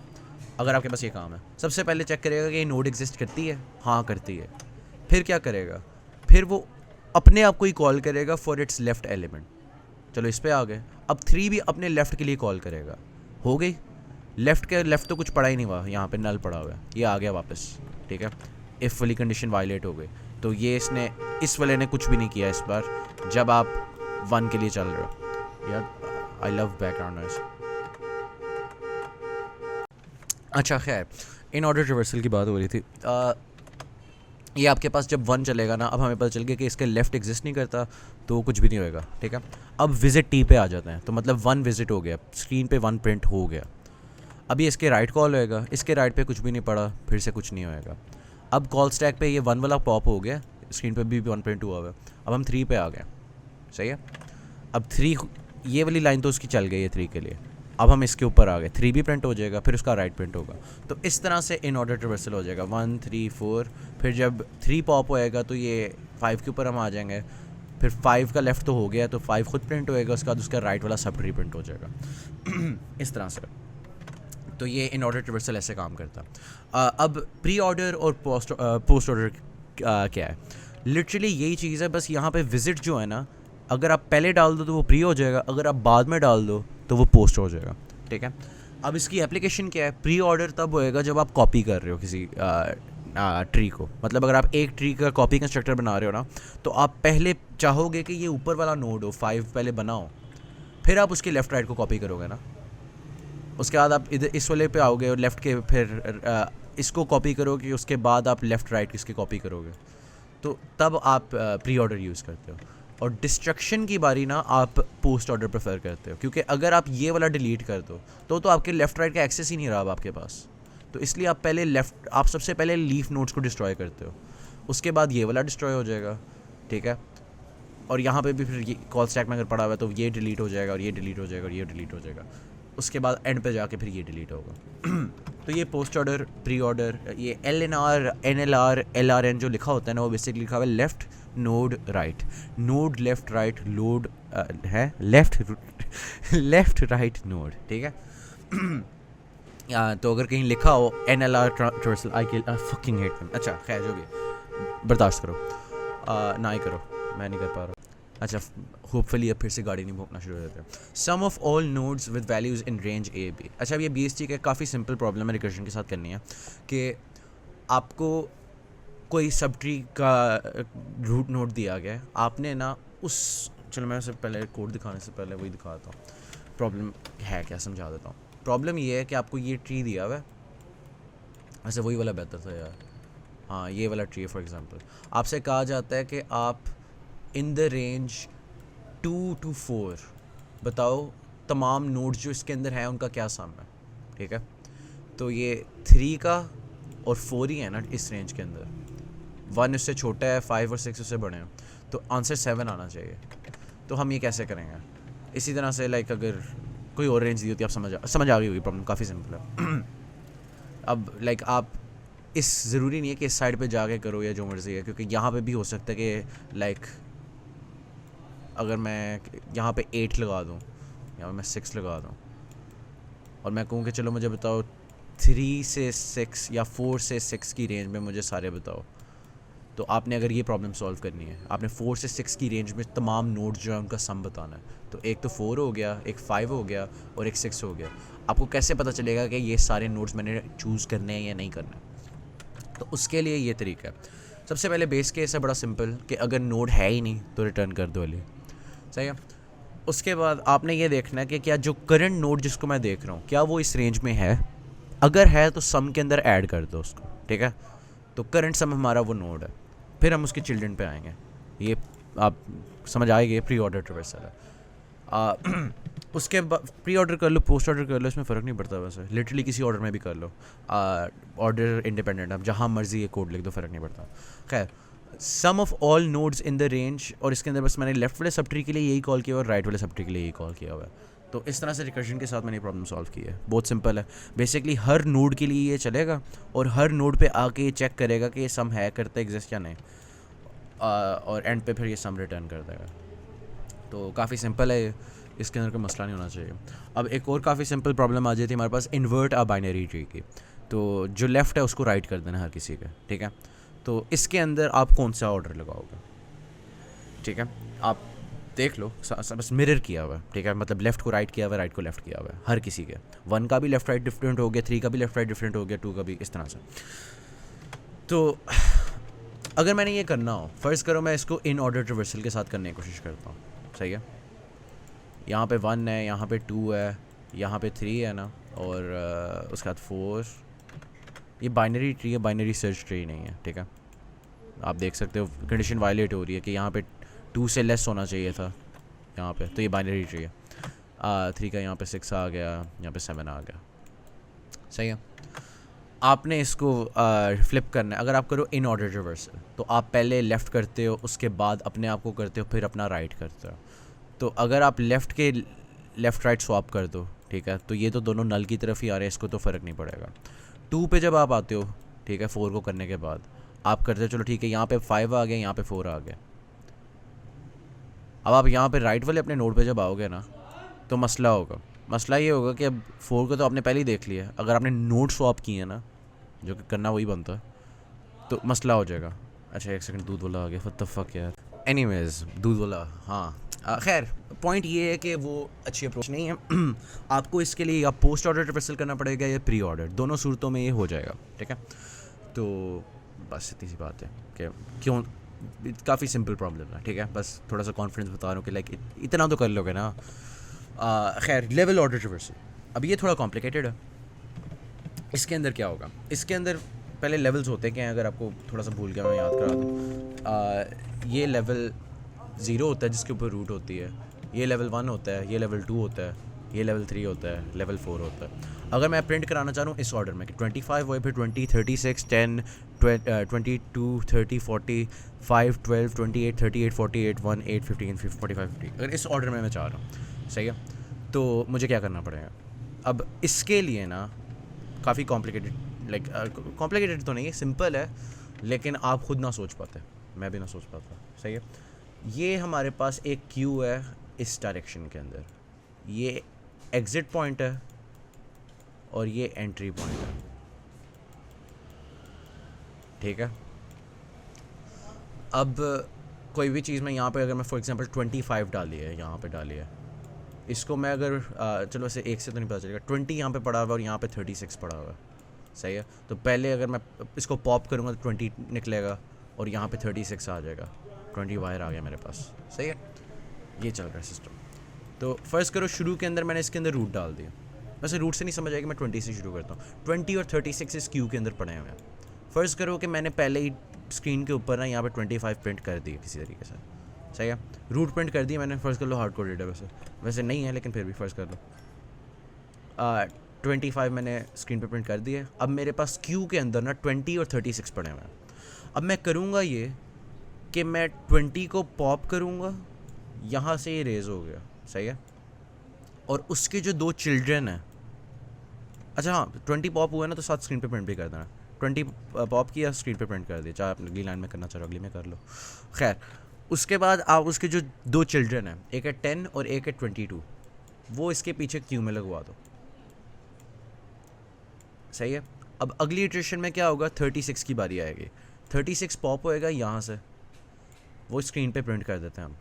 अगर आपके पास ये काम है, सबसे पहले चेक करेगा कि ये नोड एग्जिस्ट करती है, हाँ करती है। फिर क्या करेगा, फिर वो अपने आप को ही कॉल करेगा फॉर इट्स लेफ्ट एलिमेंट। चलो इस पे आ गए। अब 3 भी अपने लेफ़्ट के लिए कॉल करेगा, हो गई। लेफ़्ट तो कुछ पड़ा ही नहीं हुआ, यहाँ पे नल पड़ा हुआ है, ये आ गया वापस, ठीक है। इफ़ वाली कंडीशन वायलेट हो गई, तो ये इस वाले ने कुछ भी नहीं किया इस बार जब आप 1 के लिए चल रहे हो। यार आई लव बैकग्राउंड नॉइज़। अच्छा खैर, इन ऑर्डर रिवर्सल की बात हो रही थी। ये आपके पास जब 1 चलेगा ना, अब हमें पता चल गया कि इसके लेफ़्ट एग्जिस्ट नहीं करता, तो कुछ भी नहीं होएगा, ठीक है। अब विजिट टी पे आ जाते हैं, तो मतलब 1 विजिट हो गया, स्क्रीन पे 1 प्रिंट हो गया। अभी इसके राइट कॉल होएगा, इसके राइट पे कुछ भी नहीं पड़ा, फिर से कुछ नहीं होएगा। अब कॉल स्टैक पे ये 1 वाला पॉप हो गया, स्क्रीन पे भी 1 प्रिंट हुआ हुआ है। अब हम 3 पे आ गए, सही है। अब 3, ये वाली लाइन तो उसकी चल गई है 3 के लिए। अब हम इसके ऊपर आ गए, 3 भी प्रिंट हो जाएगा, फिर उसका राइट प्रिंट होगा। तो इस तरह से इन ऑर्डर रिवर्सल हो जाएगा 1 3 4। फिर जब 3 पॉप होएगा तो ये 5 के ऊपर हम आ जाएंगे। फिर 5 का लेफ़्ट तो हो गया, तो 5 खुद प्रिंट होएगा, उसके बाद उसका राइट वाला सब प्रिंट हो जाएगा इस तरह से। तो ये इन ऑर्डर रिवर्सल ऐसे काम करता है। अब प्री ऑर्डर और पोस्ट ऑर्डर क्या है? लिटरली यही चीज़ है, बस यहाँ पे विजिट जो है ना, अगर आप पहले डाल दो तो वो प्री हो जाएगा, अगर आप बाद में डाल दो तो वो पोस्ट हो जाएगा, ठीक है। अब इसकी एप्लीकेशन क्या है? प्री ऑर्डर तब होएगा जब आप कॉपी कर रहे हो किसी ट्री को। मतलब अगर आप एक ट्री का कॉपी कंस्ट्रक्टर बना रहे हो ना, तो आप पहले चाहोगे कि ये ऊपर वाला नोड हो, 5 पहले बनाओ, फिर आप उसके लेफ़्ट राइट को कॉपी करोगे ना। उसके बाद आप इधर इस वाले पे आओगे और लेफ़्ट के फिर इसको कॉपी करोगे, उसके बाद आप लेफ़्ट राइट इसके कॉपी करोगे, तो तब आप प्री ऑर्डर यूज़ करते हो। और डिस्ट्रक्शन की बारी ना आप पोस्ट ऑर्डर प्रेफर करते हो, क्योंकि अगर आप ये वाला डिलीट कर दो तो आपके लेफ़्ट राइट का एक्सेस ही नहीं रहा अब आपके पास। तो इसलिए आप सबसे पहले लीफ नोड्स को डिस्ट्रॉय करते हो, उसके बाद ये वाला डिस्ट्रॉय हो जाएगा, ठीक है। और यहाँ पे भी फिर ये कॉल स्टैक में अगर पड़ा हुआ है तो ये डिलीट हो जाएगा, और ये डिलीट हो जाएगा, और ये डिलीट हो जाएगा। उसके बाद एंड पे जाके फिर ये डिलीट होगा तो ये पोस्ट ऑर्डर, प्री ऑर्डर, ये LNR NLR LRN जो लिखा होता है ना, वो बेसिकली लिखा हुआ है left node right, node left right load है, लेफ़्ट राइट नोड, ठीक है। तो अगर कहीं लिखा हो NLR transversal, I fucking hate them. अच्छा खैर, जो भी बर्दाश्त करो, ना ही करो, मैं नहीं कर पा रहा। अच्छा, होपफुली अब फिर से गाड़ी नहीं भोंकना शुरू हो जाता है। Sum of all nodes with values in range AB। अच्छा, अब ये BST का काफ़ी सिंपल प्रॉब्लम है रिकर्जन के साथ करनी है, कि आपको कोई सब ट्री का रूट नोड दिया गया है, आपने ना चलो मैं उससे पहले कोड दिखाने से पहले वही दिखाता हूँ प्रॉब्लम है क्या, समझा देता हूँ। प्रॉब्लम ये है कि आपको ये ट्री दिया हुआ है, ऐसे वही वाला बेहतर था यार, हाँ ये वाला ट्री फॉर एग्जांपल। आपसे कहा जाता है कि आप इन द रेंज 2 to 4 बताओ तमाम नोड्स जो इसके अंदर हैं उनका क्या सम है, ठीक है। तो ये 3 का और 4 ही है ना इस रेंज के अंदर, 1 उससे छोटा है, 5 और 6 उससे बड़े हैं, तो आंसर 7 आना चाहिए। तो हम ये कैसे करेंगे? इसी तरह से लाइक अगर कोई और रेंज दी होती, आप समझ आ गई होगी, प्रॉब्लम काफ़ी सिंपल है। अब लाइक आप ज़रूरी नहीं है कि इस साइड पे जाके करो या जो मर्ज़ी है, क्योंकि यहाँ पे भी हो सकता है कि लाइक अगर मैं यहाँ पे 8 लगा दूँ, यहाँ पे मैं 6 लगा दूँ, और मैं कहूँ कि चलो मुझे बताओ 3 से 6 या 4 से 6 की रेंज में मुझे सारे बताओ, तो आपने अगर ये प्रॉब्लम सॉल्व करनी है, आपने 4 से 6 की रेंज में तमाम नोड्स जो है उनका सम बताना है। तो एक तो 4 हो गया, एक 5 हो गया, और एक 6 हो गया। आपको कैसे पता चलेगा कि ये सारे नोड्स मैंने चूज़ करने हैं या नहीं करने? तो उसके लिए ये तरीका है। सबसे पहले बेस केस है बड़ा सिंपल, कि अगर नोड है ही नहीं तो रिटर्न कर दो वाली, सही है। उसके बाद आपने ये देखना है कि क्या जो करंट नोड जिसको मैं देख रहा हूँ क्या वो इस रेंज में है। अगर है तो सम के अंदर ऐड कर दो उसको, ठीक है। तो करंट सम हमारा वो नोड है, फिर हम उसके चिल्ड्रन पे आएंगे। ये आप समझ आएंगे, प्री ऑर्डर ट्रिवर्सल है। उसके बाद प्री ऑर्डर कर लो, पोस्ट ऑर्डर कर लो, इसमें फ़र्क नहीं पड़ता वैसे, लिटरली किसी ऑर्डर में भी कर लो, ऑर्डर इंडिपेंडेंट, आप जहाँ मर्जी ये कोड लिख दो, फ़र्क नहीं पड़ता। खैर, sum of all nodes in the range, और इसके अंदर बस मैंने लेफ्ट वाले सब ट्री के लिए यही कॉल किया और राइट वाले सब ट्री के लिए यही कॉल किया हुआ है। तो इस तरह से रिकर्जन के साथ मैंने प्रॉब्लम सॉल्व की है। बहुत सिंपल है, बेसिकली हर नोड के लिए ये चलेगा और हर नोड पे आके ये चेक करेगा कि ये सम है करता एग्जिस्ट या नहीं, और एंड पे फिर ये सम रिटर्न कर देगा। तो काफ़ी सिंपल है ये, इसके अंदर कोई मसला नहीं होना चाहिए। अब एक और काफ़ी सिंपल प्रॉब्लम आ जाती है हमारे पास, इन्वर्ट आ बाइनरी ट्री की। तो जो लेफ़्ट है उसको राइट कर देना हर किसी का, ठीक है। तो इसके अंदर आप कौन सा ऑर्डर लगाओगे, ठीक है। आप देख लो बस मिरर किया हुआ है, ठीक है, मतलब लेफ़्ट को राइट किया हुआ है, राइट को लेफ़्ट किया हुआ है हर किसी के। 1 का भी लेफ़्ट राइट डिफरेंट हो गया, 3 का भी लेफ़्ट राइट डिफरेंट हो गया, 2 का भी, इस तरह से। तो अगर मैंने ये करना हो, फ़र्ज़ करो मैं इसको इन ऑर्डर रिवर्सल के साथ करने की कोशिश करता हूँ, सही है। यहाँ पे 1 है, यहाँ पे 2 है, यहाँ पे 3 है ना, और उसके बाद 4। ये बाइनरी ट्री है, बाइनरी सर्च ट्री नहीं है, ठीक है। आप देख सकते हो कंडीशन वायलेट हो रही है कि यहाँ पे 2 से लेस होना चाहिए था यहाँ पे, तो ये बाइनरी ट्री है। 3 का यहाँ पे 6 आ गया, यहाँ पे 7 आ गया, सही है। आपने इसको फ्लिप करना है। अगर आप करो इन ऑर्डर रिवर्सल, तो आप पहले लेफ़्ट करते हो, उसके बाद अपने आप को करते हो, फिर अपना राइट करते हो। तो अगर आप लेफ़्ट राइट स्वैप कर दो, ठीक है, तो ये तो दोनों नल की तरफ ही आ रहे हैं, इसको तो फ़र्क नहीं पड़ेगा। 2 पे जब आप आते हो, ठीक है, 4 को करने के बाद आप करते हो, चलो ठीक है, यहाँ पे 5 आ गया, यहाँ पे 4 आ गया। अब आप यहाँ पे राइट वाले अपने नोड पे जब आओगे ना, तो मसला होगा। मसला ये होगा कि अब 4 को तो आपने पहले ही देख लिया, अगर आपने नोड स्वैप किए हैं ना, जो कि करना वही बनता है, तो मसला हो जाएगा। अच्छा 1 सेकंड, दूध वाला आ गया, व्हाट द फक यार। एनीवेज, दूध वाला, हाँ, खैर पॉइंट ये है कि वो अच्छी अप्रोच नहीं है। आपको इसके लिए या पोस्ट ऑर्डर रिवर्सल करना पड़ेगा या प्री ऑर्डर, दोनों सूरतों में ये हो जाएगा, ठीक है। तो बस इतनी सी बात है कि क्यों, काफ़ी सिंपल प्रॉब्लम है, ठीक है। बस थोड़ा सा कॉन्फिडेंस बता रहा हूँ कि लाइक इतना तो कर लोगे ना। खैर, लेवल ऑर्डर रिवर्सल, अब ये थोड़ा कॉम्प्लिकेटेड है। इसके अंदर क्या होगा, इसके अंदर पहले लेवल्स होते हैं, अगर आपको थोड़ा सा भूल गया मैं याद करा दूँ। ये लेवल 0 होता है जिसके ऊपर रूट होती है, ये लेवल 1 होता है, ये लेवल 2 होता है, ये लेवल 3 होता है, लेवल 4 होता है। अगर मैं प्रिंट कराना चाह रहा हूँ इस ऑर्डर में कि 25 वो, फिर 20, 36, 10, 22, 30, 40, 5, 12, 28, 38, 48, 1, 8, 15, 45, 50, अगर इस ऑर्डर में मैं चाह रहा हूँ, सही है, तो मुझे क्या करना पड़ेगा। अब इसके लिए ना काफ़ी कॉम्प्लिकेटेड, लाइक कॉम्प्लिकेटेड तो नहीं है, सिंपल है, लेकिन आप खुद ना सोच पाते, मैं भी ना सोच पाता, सही है। ये हमारे पास एक क्यू है इस डायरेक्शन के अंदर, ये एग्ज़िट पॉइंट है और ये एंट्री पॉइंट है, ठीक है। अब कोई भी चीज़ में यहाँ पे अगर मैं फॉर एग्जांपल 25 डाली है, यहाँ पे डाली है, इसको मैं अगर चलो ऐसे एक से तो नहीं पता चलेगा, 20 यहाँ पे पड़ा हुआ है और यहाँ पे 36 पड़ा हुआ है, सही है। तो पहले अगर मैं इसको पॉप करूँगा तो 20 निकलेगा और यहाँ पे 36 आ जाएगा, 20 बाहर आ गया मेरे पास, सही है। ये चल रहा है सिस्टम। तो फ़र्ज़ करो शुरू के अंदर मैंने इसके अंदर रूट डाल दिया, वैसे रूट से नहीं समझ आएगी, मैं 20 से शुरू करता हूँ। 20 और 36 इस क्यू के अंदर पड़े हुए हैं। फ़र्ज़ करो कि मैंने पहले ही स्क्रीन के ऊपर ना यहाँ पे 25 प्रिंट कर दिए किसी तरीके से, सही है। रूट प्रिंट कर दिया मैंने, फ़र्ज़ कर लो हार्ड कोडेड है, वैसे नहीं है, लेकिन फिर भी फ़र्ज़ कर लो 25 मैंने स्क्रीन पे प्रिंट कर दिए। अब मेरे पास क्यू के अंदर ना 20 और 36 पड़े हुए हैं। अब मैं करूँगा ये कि मैं 20 को पॉप करूँगा, यहाँ से ये रेज़ हो गया, सही है, और उसके जो 2 चिल्ड्रन हैं, अच्छा हाँ 20 पॉप हुआ है ना, तो साथ स्क्रीन पे प्रिंट भी कर देना। 20 पॉप किया, स्क्रीन पे प्रिंट कर दिया, चाहे आप अगली लाइन में करना चाहो अगली में कर लो। खैर, उसके बाद आप उसके जो 2 चिल्ड्रन हैं, एक है 10 और एक है 22, वो इसके पीछे क्यू में लगवा दो, सही है। अब अगली इटरेशन में क्या होगा, 36 की बारी आएगी, 36 पॉप होएगा यहाँ से, वो स्क्रीन पे प्रिंट कर देते हैं हम,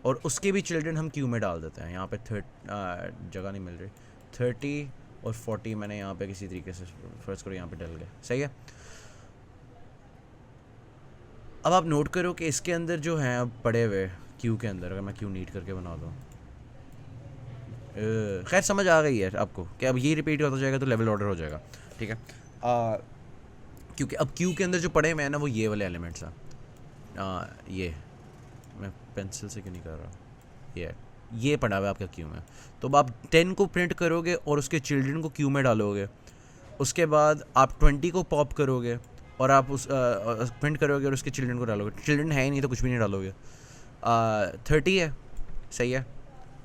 और उसके भी चिल्ड्रन हम क्यू में डाल देते हैं। यहाँ पे जगह नहीं मिल रही, 30 और 40 मैंने यहाँ पे किसी तरीके से फर्स्ट करो यहाँ पे डल गए, सही है। अब आप नोट करो कि इसके अंदर जो हैं अब पड़े हुए क्यू के अंदर, अगर मैं क्यू नीट करके बना दूँ, खैर समझ आ गई है आपको कि अब ये रिपीट होता जाएगा तो लेवल ऑर्डर हो जाएगा, ठीक है। क्योंकि अब क्यू के अंदर जो पड़े हुए हैं ना, वो ये वाले एलिमेंट्स हैं। ये मैं पेंसिल से क्यों नहीं कर रहा, ये पड़ा हुआ है आपका क्यू में। तो अब आप 10 को प्रिंट करोगे और उसके चिल्ड्रन को क्यू में डालोगे, उसके बाद आप 20 को पॉप करोगे और आप उस प्रिंट करोगे और उसके चिल्ड्रन को डालोगे। चिल्ड्रन है ही नहीं तो कुछ भी नहीं डालोगे। 30 है, सही है,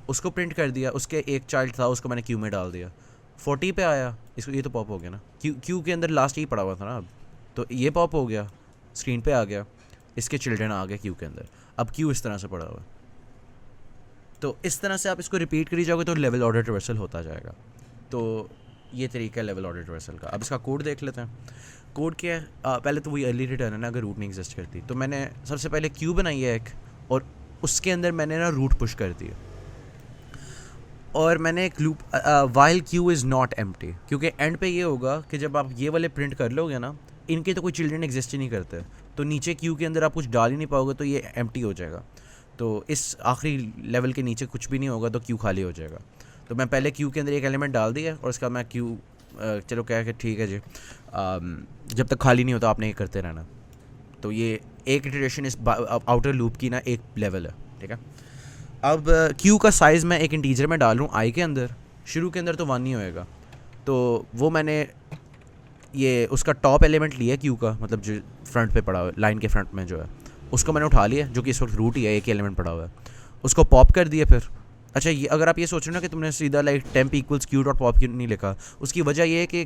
उसको प्रिंट कर दिया, उसके एक चाइल्ड था, उसको मैंने क्यू में डाल दिया। 40 पे आया, इसको ये तो पॉप हो गया ना, क्यू के अंदर लास्ट ही पड़ा हुआ था ना, अब तो ये पॉप हो गया, स्क्रीन पे आ गया, इसके चिल्ड्रन आ गए क्यू के अंदर। अब क्यू इस तरह से पड़ा हुआ है, तो इस तरह से आप इसको रिपीट करी जाओगे तो लेवल ऑर्डर रिवर्सल होता जाएगा। तो ये तरीका है लेवल ऑर्डर रिवर्सल का। अब इसका कोड देख लेते हैं। कोड क्या है, पहले तो वही अर्ली रिटर्न है ना, अगर रूट नहीं एग्जिस्ट करती, तो मैंने सबसे पहले क्यू बनाई है एक, और उसके अंदर मैंने ना रूट पुश कर दिया और मैंने एक loop while Q is not empty, क्योंकि एंड पे ये होगा कि जब आप ये वाले प्रिंट कर लोगे ना, इनके तो कोई चिल्ड्रन एग्जिस्ट ही नहीं करते, तो नीचे क्यू के अंदर आप कुछ डाल ही नहीं पाओगे, तो ये एम्प्टी हो जाएगा। तो इस आखिरी लेवल के नीचे कुछ भी नहीं होगा, तो क्यू खाली हो जाएगा। तो मैं पहले क्यू के अंदर एक एलिमेंट डाल दिया और उसका मैं क्यू चलो क्या है कि ठीक है जी, जब तक खाली नहीं होता आपने ये करते रहना। तो ये एक इटरेशन इस आउटर लूप की ना एक लेवल है, ठीक है। अब क्यू का साइज़ मैं एक इंटीजर में डाल रहा हूँ आई के अंदर, शुरू के अंदर तो 1 नहीं होएगा, तो वो मैंने ये उसका टॉप एलिमेंट लिया क्यू का, मतलब जो फ्रंट पे पड़ा हुआ है लाइन के फ्रंट में जो है, उसको मैंने उठा लिया, जो कि इस वक्त रूट ही है, एक ही एलिमेंट पड़ा हुआ है, उसको पॉप कर दिया। फिर अच्छा, ये अगर आप ये सोच रहे हो ना कि तुमने सीधा like temp equals q dot pop Q नहीं लिखा, उसकी वजह ये है कि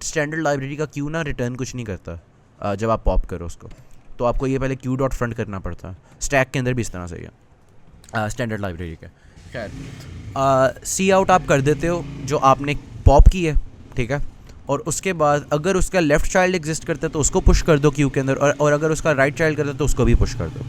स्टैंडर्ड लाइब्रेरी का क्यू ना रिटर्न कुछ नहीं करता जब आप पॉप करो उसको, तो आपको ये पहले क्यू डॉट फ्रंट करना पड़ता है। स्टैक के अंदर भी इस तरह से है स्टैंडर्ड लाइब्रेरी के। खैर सी आउट आप कर देते हो जो आपने पॉप की है, ठीक है, और उसके बाद अगर उसका लेफ़्ट चाइल्ड एग्जिस्ट करता है तो उसको पुश कर दो क्यू के अंदर, और अगर उसका राइट चाइल्ड करता है तो उसको भी पुश कर दो।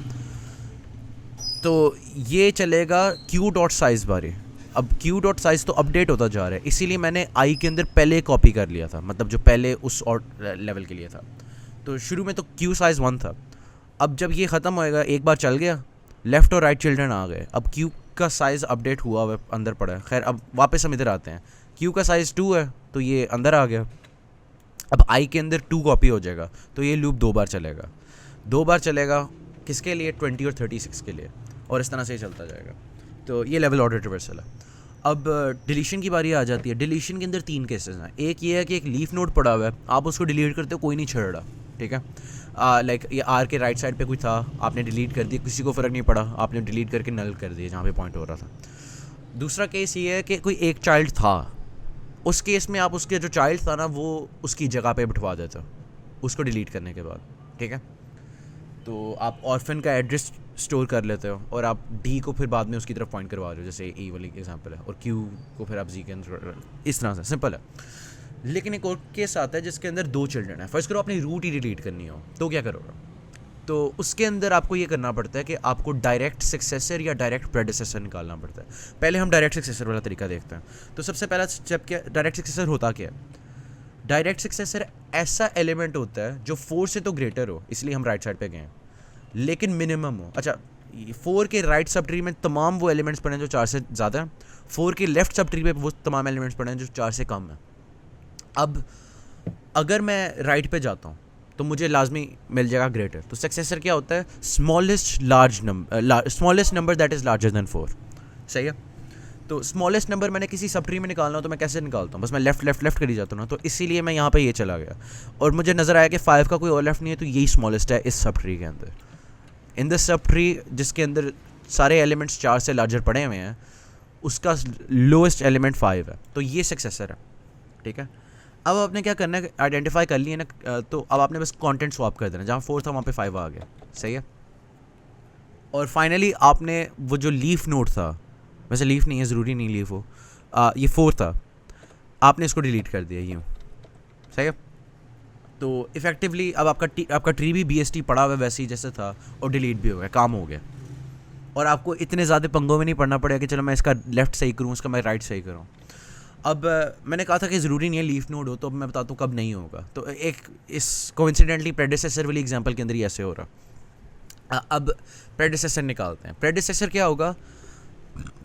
तो ये चलेगा क्यू डॉट साइज़ बारे। अब क्यू डॉट साइज़ तो अपडेट होता जा रहा है, इसीलिए मैंने आई के अंदर पहले कॉपी कर लिया था, मतलब जो पहले उस और लेवल के लिए था। तो शुरू में तो क्यू साइज़ 1 था, अब जब ये ख़त्म होएगा एक बार चल गया, लेफ़्ट और राइट चिल्ड्रन आ गए, अब क्यू का साइज़ अपडेट हुआ हुआ अंदर पड़ा है। खैर अब वापस हम इधर आते हैं, क्यू का साइज़ 2 है तो ये अंदर आ गया, अब आई के अंदर 2 कॉपी हो जाएगा, तो ये लूप 2 बार चलेगा। 2 बार चलेगा किसके लिए? 20 और 36 के लिए, और इस तरह से ही चलता जाएगा। तो ये लेवल ऑर्डर रिवर्सल है। अब डिलीशन की बारी आ जाती है। डिलीशन के अंदर 3 केसेस हैं। एक ये है कि एक लीफ नोड पड़ा हुआ है, आप उसको डिलीट करते हो, कोई नहीं छेड़ रहा, ठीक है, लाइक ये आर के राइट साइड पे कोई था, आपने डिलीट कर दिया, किसी को फ़र्क नहीं पड़ा, आपने डिलीट करके नल कर दिया जहाँ पे पॉइंट हो रहा था। दूसरा केस ये है कि कोई एक चाइल्ड था, उस केस में आप उसके जो चाइल्ड था ना वो उसकी जगह पे बिठवा देते हो उसको डिलीट करने के बाद, ठीक है। तो आप ऑर्फन का एड्रेस स्टोर कर लेते हो और आप डी को फिर बाद में उसकी तरफ पॉइंट करवा रहे हो, जैसे ई वाली एग्जांपल है, और क्यू को फिर आप जी के अंदर, इस तरह से सिंपल है। लेकिन एक और केस आता है जिसके अंदर 2 चिल्ड्रन है। फर्स्ट करो अपनी रूट ही डिलीट करनी हो तो क्या करोगे? तो उसके अंदर आपको ये करना पड़ता है कि आपको डायरेक्ट सक्सेसर या डायरेक्ट प्रेडिसेसर निकालना पड़ता है। पहले हम डायरेक्ट सक्सेसर वाला तरीका देखते हैं। तो सबसे पहला स्टेप क्या, डायरेक्ट सक्सेसर होता क्या है? डायरेक्ट सक्सेसर ऐसा एलिमेंट होता है जो 4 से तो ग्रेटर हो, इसलिए हम राइट साइड पे गए, लेकिन मिनिमम हो। अच्छा, 4 के राइट सब ट्री में तमाम वो एलिमेंट्स पड़े हैं जो 4 से ज़्यादा हैं, 4 के लेफ्ट सब ट्री पे वो तमाम एलिमेंट्स पड़े हैं जो 4 से कम हैं। अब अगर मैं राइट पे जाता हूँ तो मुझे लाजमी मिल जाएगा ग्रेटर। तो सक्सेसर क्या होता है? Smallest number that is larger than 4, सही है। तो स्मॉलेस्ट नंबर मैंने किसी सब ट्री में निकालना हो तो मैं कैसे निकालता हूँ? बस मैं लेफ्ट करी जाता हूँ ना, तो इसीलिए मैं यहाँ पे ये चला गया और मुझे नज़र आया कि 5 का कोई और लेफ्ट नहीं है, तो यही स्मॉलेस्ट है इस सब ट्री के अंदर। इन द सब ट्री जिसके अंदर सारे एलिमेंट्स 4 से लार्जर पड़े हुए हैं, उसका लोएस्ट एलिमेंट 5 है, तो ये सक्सेसर है, ठीक है। अब आपने क्या करना है, आइडेंटिफाई कर लिया ना, तो अब आपने बस कंटेंट स्वैप कर देना, जहाँ 4 था वहाँ पे 5 आ गया, सही है। और फाइनली आपने वो जो लीफ नोड था, वैसे लीफ नहीं है, ज़रूरी नहीं लीफ हो, ये 4 था, आपने इसको डिलीट कर दिया यूँ, सही है। तो इफ़ेक्टिवली अब आपका ट्री भी BST पड़ा हुआ है वैसे ही जैसे था, और डिलीट भी हो गया, काम हो गया, और आपको इतने ज़्यादा पंगों में नहीं पड़ना पड़ेगा कि चलो मैं इसका लेफ़्ट सही करूँ, इसका मैं राइट सही करूँ। अब मैंने कहा था कि ज़रूरी नहीं है लीफ नोड हो, तो अब मैं बताता हूँ कब नहीं होगा। तो एक इस कोइंसिडेंटली प्रेडिसेसर वाली एग्जांपल के अंदर ही ऐसे हो रहा। अब प्रेडिसेसर निकालते हैं। प्रेडिसेसर क्या होगा?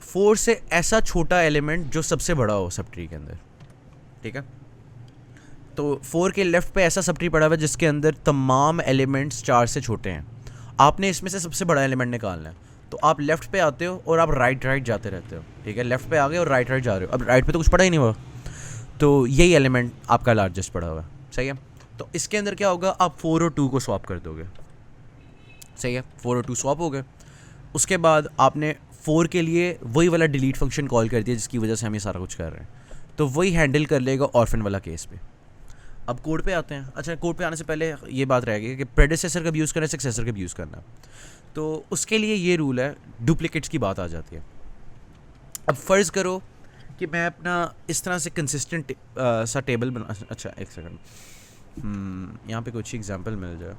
4 से ऐसा छोटा एलिमेंट जो सबसे बड़ा हो सब ट्री के अंदर, ठीक है। तो 4 के लेफ़्ट पे ऐसा सब ट्री पड़ा हुआ है जिसके अंदर तमाम एलिमेंट्स 4 से छोटे हैं, आपने इसमें से सबसे बड़ा एलिमेंट निकालना है। तो आप लेफ़्ट पे आते हो और आप राइट जाते रहते हो, ठीक है। लेफ़्ट पे आ गए और राइट जा रहे हो, अब राइट पे तो कुछ पड़ा ही नहीं हुआ, तो यही एलिमेंट आपका लार्जेस्ट पड़ा हुआ है, सही है। तो इसके अंदर क्या होगा, आप 4 और 2 को स्वैप कर दोगे, सही है। 4 और 2 स्वैप हो गए। उसके बाद आपने 4 के लिए वही वाला डिलीट फंक्शन कॉल कर दिया जिसकी वजह से हम ये सारा कुछ कर रहे हैं, तो वही हैंडल कर लेगा ऑर्फन वाला केस पे। अब कोड पे आते हैं। अच्छा, कोड पे आने से पहले ये बात रहेगी कि प्रेडिसेसर कब यूज़ करना है, सक्सेसर कब यूज़ करना है। तो उसके लिए ये रूल है, डुप्लीकेट्स की बात आ जाती है। अब फ़र्ज़ करो कि मैं अपना इस तरह से कंसिस्टेंट सा टेबल बना, अच्छा एक सेकंड, यहाँ पे कुछ एग्जांपल मिल जाए,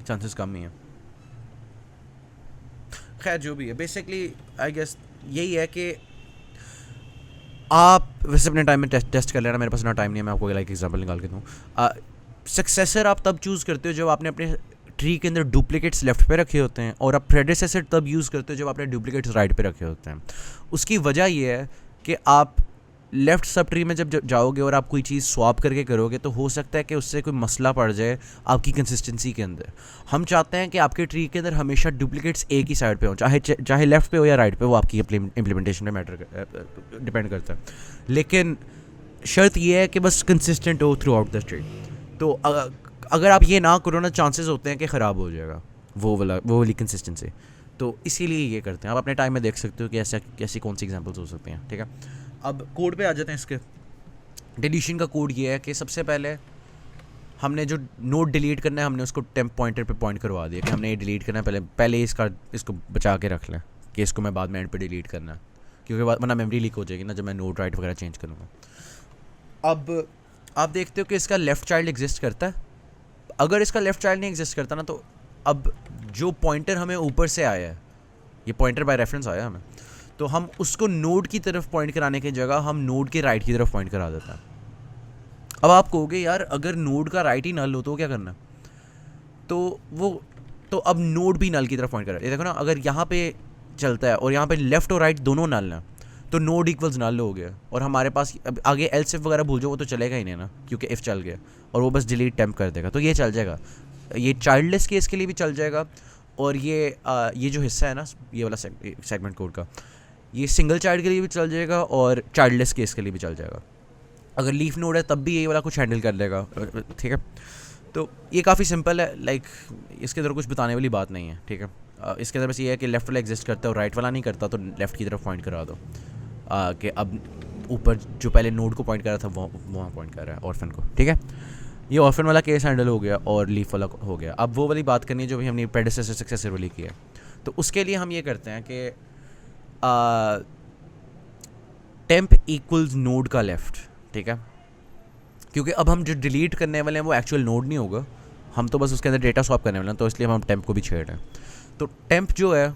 चांसेस कम ही है। खैर जो भी है, बेसिकली आई गेस यही है कि आप वैसे अपने टाइम में टेस्ट कर लेना, मेरे पास ना टाइम नहीं है, मैं आपको लाइक एग्जांपल निकाल के दूँ। सक्सेसर आप तब चूज़ करते हो जब आपने अपने ट्री के अंदर डुप्लीकेट्स लेफ्ट पे रखे होते हैं, और आप प्रेडिसेसर तब यूज़ करते हो जब आपने डुप्लीकेट्स राइट पे रखे होते हैं। उसकी वजह ये है कि आप लेफ़्ट सब ट्री में जब जाओगे और आप कोई चीज़ स्वाप करके करोगे तो हो सकता है कि उससे कोई मसला पड़ जाए आपकी कंसिस्टेंसी के अंदर। हम चाहते हैं कि आपके ट्री के अंदर हमेशा डुप्लीकेट्स एक ही साइड पे हो, चाहे लेफ़्ट पे हो या राइट पे, वो आपकी इम्प्लीमेंटेशन में डिपेंड करता है। लेकिन शर्त ये है कि बस कंसिस्टेंट हो थ्रू आउट द ट्री। तो अगर आप ये ना करो ना, चांसेस होते हैं कि ख़राब हो जाएगा वो वाली कंसिस्टेंसी। तो इसीलिए ये करते हैं। आप अपने टाइम में देख सकते हो कि ऐसी कौन सी एग्जांपल्स हो सकती हैं, ठीक है। अब कोड पे आ जाते हैं इसके। डिलीशन का कोड ये है कि सबसे पहले हमने जो नोड डिलीट करना है, हमने उसको टेम्प पॉइंटर पे पॉइंट करवा दिया कि हमने ये डिलीट करना है, पहले इसको बचा के रख लें कि इसको मैं बाद में एंड पे डिलीट करना है, क्योंकि वरना मेमोरी लीक हो जाएगी ना जब मैं नोड राइट वगैरह चेंज करूँगा। अब आप देखते हो कि इसका लेफ़्ट चाइल्ड एग्जिस्ट करता है। अगर इसका लेफ़्ट चाइल्ड नहीं एग्जिस्ट करता ना, तो अब जो पॉइंटर हमें ऊपर से आया है, ये पॉइंटर बाय रेफरेंस आया हमें, तो हम उसको नोड की तरफ पॉइंट कराने की जगह हम नोड के राइट की तरफ पॉइंट करा देते हैं। अब आप कहोगे यार अगर नोड का राइट ही नल हो तो क्या करना, तो अब नोड भी नल की तरफ पॉइंट करा। ये देखो ना, अगर यहाँ पे चलता है और यहाँ पे लेफ्ट और राइट दोनों नल हैं तो नोड इक्वल्स नल हो गया, और हमारे पास अब आगे एल्स इफ वगैरह भूल जाओ, वो तो चलेगा ही नहीं ना, क्योंकि इफ़ चल गया और वो बस डिलीट टेम्प कर देगा, तो ये चल जाएगा। ये चाइल्डलेस केस के लिए भी चल जाएगा, और ये जो हिस्सा है ना, ये वाला सेगमेंट कोड का, ये सिंगल चाइल्ड के लिए भी चल जाएगा और चाइल्डलेस केस के लिए भी चल जाएगा। अगर लीफ नोड है तब भी यही वाला कुछ हैंडल कर लेगा, ठीक है। तो ये काफ़ी सिंपल है, लाइक इसके अंदर कुछ बताने वाली बात नहीं है, ठीक है। इसके अंदर बस ये है कि लेफ़्ट वाला एग्जिस्ट करता है और राइट वाला नहीं करता, तो लेफ़्ट की तरफ पॉइंट करा दो कि अब ऊपर जो पहले नोड को पॉइंट कर रहा था वो वहाँ पॉइंट कर रहा है ऑर्फन को, ठीक है। ये ऑर्फन वाला केस हैंडल हो गया और लीफ वाला हो गया। अब वो वाली बात करनी है जो भी हमने प्रेडिसेसर सक्सेसर वाली की है। तो उसके लिए हम ये करते हैं कि टेम्प इक्वल्स नोड का लेफ़्ट, ठीक है, क्योंकि अब हम जो डिलीट करने वाले हैं वो एक्चुअल नोड नहीं होगा, हम तो बस उसके अंदर डेटा स्वैप करने वाले हैं, तो इसलिए हम टेम्प को भी छेड़ रहे हैं। तो टेम्प जो है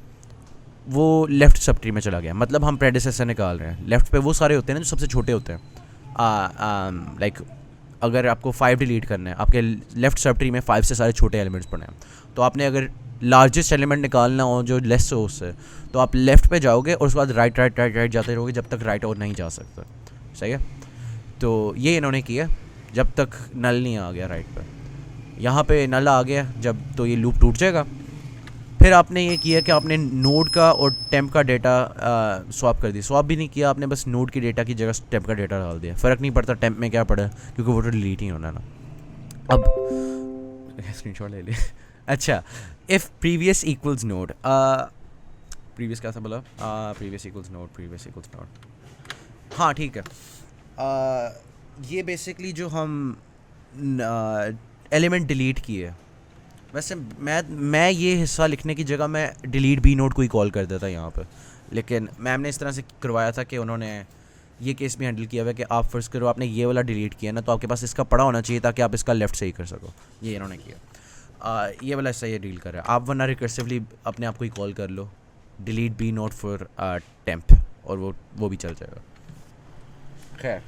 वो लेफ़्ट सब ट्री में चला गया, मतलब हम प्रेडिसेसर निकाल रहे हैं। लेफ़्ट पे वो सारे होते हैं ना जो सबसे छोटे होते हैं, लाइक अगर आपको 5 डिलीट करना है, आपके लेफ़्ट सब ट्री में 5 से सारे छोटे एलिमेंट्स पड़े हैं, तो आपने अगर लार्जेस्ट एलिमेंट निकालना हो जो लेस हो उससे, तो आप लेफ़्ट पे जाओगे और उसके बाद राइट जाते रहोगे जब तक राइट और नहीं जा सकता, सही है। तो ये इन्होंने किया जब तक नल नहीं आ गया राइट पर। यहाँ पे नल आ गया जब, तो ये लूप टूट जाएगा। फिर आपने ये किया कि आपने नोड का और टेम्प का डेटा स्वैप कर दिया। स्वैप भी नहीं किया आपने, बस नोड की डेटा की जगह टेम्प का डेटा डाल दिया। फ़र्क नहीं पड़ता टेम्प में क्या पड़ा, क्योंकि वो तो डिलीट ही होना ना। अब स्क्रीनशॉट ले लिया। अच्छा, if previous equals node, previous क्या था बोला, प्रीवियस इक्वल्स नोड, हाँ ठीक है। ये बेसिकली जो हम एलिमेंट डिलीट किए, वैसे मैं ये हिस्सा लिखने की जगह मैं डिलीट बी नोड को ही कॉल कर देता यहाँ पर, लेकिन मैम ने इस तरह से करवाया था कि उन्होंने ये केस भी हैंडल किया हुआ है कि आप फर्स्ट करो आपने ये वाला डिलीट किया ना, तो आपके पास इसका पड़ा होना चाहिए ताकि आप इसका लेफ़्ट सही कर सको। ये इन्होंने किया, ये वाला हिस्सा ये डील कर रहा है। आप वरना रिकर्सिवली अपने आप को ही कॉल कर लो delete B node for temp, और वो भी चल जाएगा। खैर,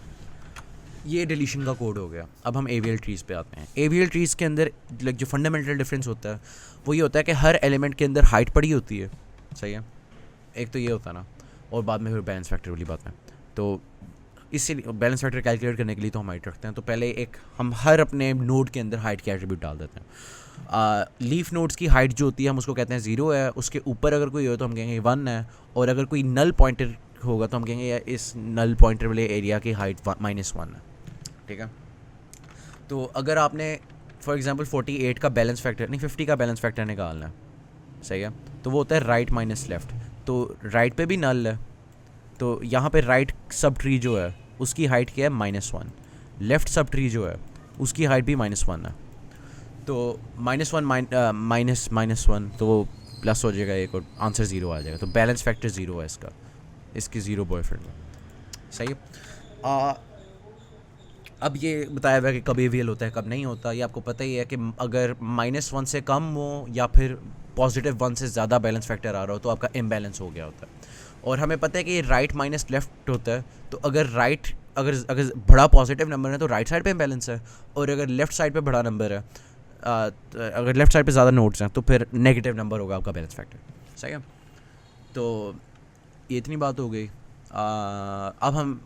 ये डिलीशन का कोड हो गया। अब हम एवीएल ट्रीज़ पे आते हैं। एवीएल ट्रीज़ के अंदर लाइक जो फंडामेंटल डिफरेंस होता है वो ये होता है कि हर एलिमेंट के अंदर हाइट पड़ी होती है, सही है, एक तो ये होता है ना, और बाद में फिर बैलेंस फैक्टर वाली बात है। तो इसीलिए बैलेंस फैक्टर कैलकुलेट करने के लिए तो हम हाइट रखते हैं। तो पहले हम हर अपने नोड के अंदर हाइट के एट्रीब्यूट डाल देते हैं। लीफ नोड्स की हाइट जो होती है हम उसको कहते हैं 0 है, उसके ऊपर अगर कोई हो तो हम कहेंगे 1 है, और अगर कोई नल पॉइंटर होगा तो हम कहेंगे यार इस नल पॉइंटर वाले एरिया की हाइट -1 है, ठीक है। तो अगर आपने फॉर एग्जांपल 48 का बैलेंस फैक्टर नहीं 50 का बैलेंस फैक्टर निकालना है, सही है, तो वो होता है राइट माइनस लेफ़्ट। तो राइट पे भी नल है, तो यहाँ पे राइट सब ट्री जो है उसकी हाइट क्या है -1, लेफ़्ट सब ट्री जो है उसकी हाइट भी -1 है। तो -1 -1 तो वो प्लस हो जाएगा एक और आंसर 0 आ जाएगा। तो बैलेंस फैक्टर 0 है इसकी 0 बॉयफ्रेंड में, सही है। अब ये बताया हुआ है कि कब AVL होता है कब नहीं होता, ये आपको पता ही है कि अगर -1 से कम हो या फिर +1 से ज़्यादा बैलेंस फैक्टर आ रहा हो तो आपका इम्बैलेंस हो गया होता है। और हमें पता है कि राइट माइनस लेफ्ट होता है, तो अगर राइट अगर अगर बड़ा पॉजिटिव नंबर है तो राइट साइड पे इम्बैलेंस है, और अगर लेफ़्ट साइड पे बड़ा नंबर है, अगर लेफ़्ट साइड पे ज़्यादा नोट्स हैं तो फिर नेगेटिव नंबर होगा आपका बैलेंस फैक्टर। सही है, तो ये इतनी बात हो गई। अब हम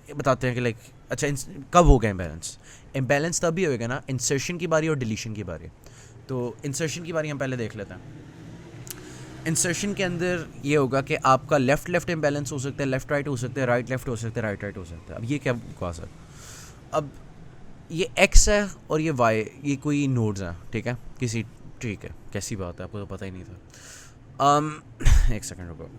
ये बताते हैं कि लाइक अच्छा कब हो गया इम्बैलेंस। इम्बैलेंस तभी होएगा ना इंसर्शन की बारी और डिलीशन की बारी। तो इंसर्शन की बारी हम पहले देख लेते हैं। इंसर्शन के अंदर ये होगा कि आपका लेफ़्ट लेफ़्ट इम्बैलेंस हो सकता है, लेफ़्ट राइट हो सकता है, राइट लेफ़्ट हो सकता है, राइट राइट हो सकता है। अब ये क्या हुआ सर? अब ये एक्स है और ये वाई, ये कोई नोड्स हैं, ठीक है, किसी, ठीक है, कैसी बात है, आपको तो पता ही नहीं था। एक सेकंड रुको।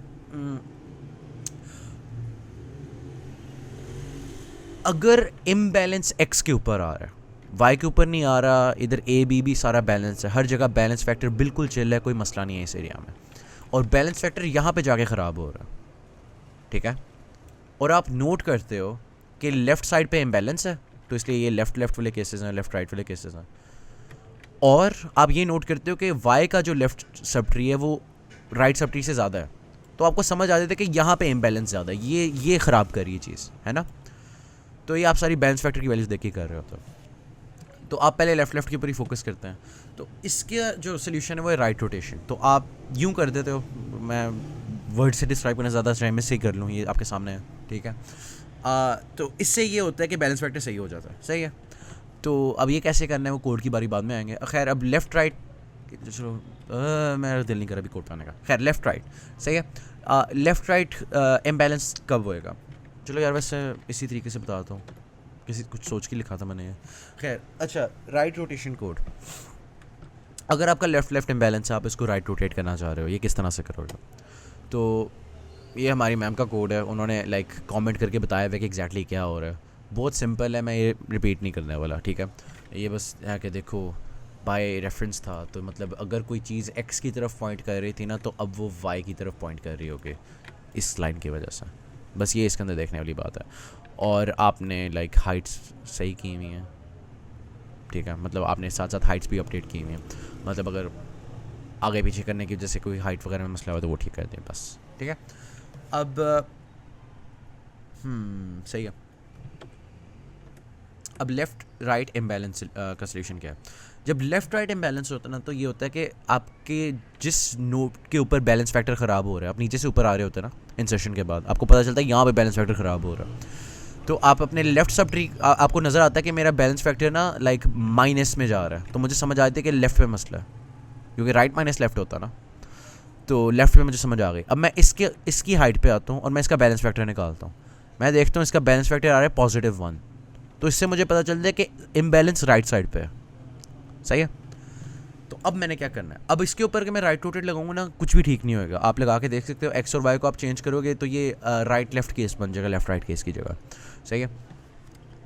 अगर इम्बैलेंस एक्स के ऊपर आ रहा है, वाई के ऊपर नहीं आ रहा, इधर ए बी भी सारा बैलेंस है, हर जगह बैलेंस फैक्टर बिल्कुल चिल है, कोई मसला नहीं है इस एरिया में, और बैलेंस फैक्टर यहाँ पे जाके ख़राब हो रहा है, ठीक है, और आप नोट करते हो कि लेफ़्ट साइड पे इम्बैलेंस है, तो इसलिए ये लेफ़्ट लेफ़्ट वाले केसेस हैं, लेफ़्ट राइट वाले केसेस हैं, और आप ये नोट करते हो कि वाई का जो लेफ़्ट सब ट्री है वो राइट सब ट्री से ज़्यादा है, तो आपको समझ आ जाता है कि यहाँ पे इम्बैलेंस ज़्यादा है, ये ख़राब कर रही है चीज़, है ना। तो ये आप सारी बैलेंस फैक्टर की वैल्यूज देख के कर रहे हो, तो आप पहले लेफ़्ट के ऊपर ही फोकस करते हैं। तो इसका जो सोल्यूशन है वो है राइट रोटेशन। तो आप यूँ कर देते हो, मैं वर्ड से डिस्क्राइब करना ज़्यादा टाइम से ही कर लूँ, ये आपके सामने है, ठीक है। तो इससे ये होता है कि बैलेंस फैक्टर सही हो जाता है, सही है। तो अब ये कैसे करना है वो कोड की बारी बाद में आएंगे। खैर अब लेफ़्ट राइट, चलो मेरा दिल नहीं कर रहा अभी कोड पाने का, खैर लेफ़्ट राइट सही है। लेफ़्ट राइट इम्बैलेंस कब होएगा? चलो यार वैसे इसी तरीके से बताता हूँ, किसी कुछ सोच के लिखा था मैंने ये। खैर अच्छा, राइट रोटेशन कोड, अगर आपका लेफ़्ट लेफ़्ट इम्बैलेंस है, आप इसको राइट रोटेट करना चाह रहे हो, ये किस तरह से करोगे? तो ये हमारी मैम का कोड है, उन्होंने लाइक कमेंट करके बताया हुआ कि एग्जैक्टली क्या हो रहा है। बहुत सिंपल है, मैं ये रिपीट नहीं करने वाला, ठीक है। ये बस है कि देखो बाय रेफरेंस था, तो मतलब अगर कोई चीज़ एक्स की तरफ पॉइंट कर रही थी ना, तो अब वो वाई की तरफ पॉइंट कर रही होगी इस लाइन की वजह से, बस ये इसके अंदर देखने वाली बात है। और आपने लाइक हाइट्स सही की हुई हैं, ठीक है, मतलब आपने साथ साथ हाइट्स भी अपडेट की हुई हैं, मतलब अगर आगे पीछे करने की वजह से कोई हाइट वगैरह में मसला हो तो वो ठीक कर दें बस, ठीक है। अब सही है। अब लेफ़्ट राइट इम्बैलेंस का सॉल्यूशन क्या है? जब लेफ़्ट राइट इम्बैलेंस होता है ना, तो ये होता है कि आपके जिस नोट के ऊपर बैलेंस फैक्टर ख़राब हो रहा है, आप नीचे से ऊपर आ रहे होते हैं ना इंसर्शन के बाद, आपको पता चलता है यहाँ पे बैलेंस फैक्टर ख़राब हो रहा है, तो आप अपने लेफ़्ट सब ट्री आपको नज़र आता है कि मेरा बैलेंस फैक्टर ना लाइक माइनस में जा रहा है, तो मुझे समझ आती है कि लेफ़्ट पे मसला है, क्योंकि राइट माइनस लेफ़्ट होता ना, तो लेफ़्ट पे मुझे समझ आ गई। अब मैं इसकी हाइट पे आता हूँ और मैं इसका बैलेंस फैक्टर निकालता हूँ, मैं देखता हूँ इसका बैलेंस फैक्टर आ रहा है +1, तो इससे मुझे पता चलता है कि इम्बैलेंस राइट साइड पे है, सही है। तो अब मैंने क्या करना है, अब इसके ऊपर कि मैं राइट रोटेट लगाऊंगा ना, कुछ भी ठीक नहीं होएगा, आप लगा के देख सकते हो, एक्स और वाई को आप चेंज करोगे तो ये राइट लेफ़्ट केस बन जाएगा, लेफ़्ट राइट केस की जगह, सही है।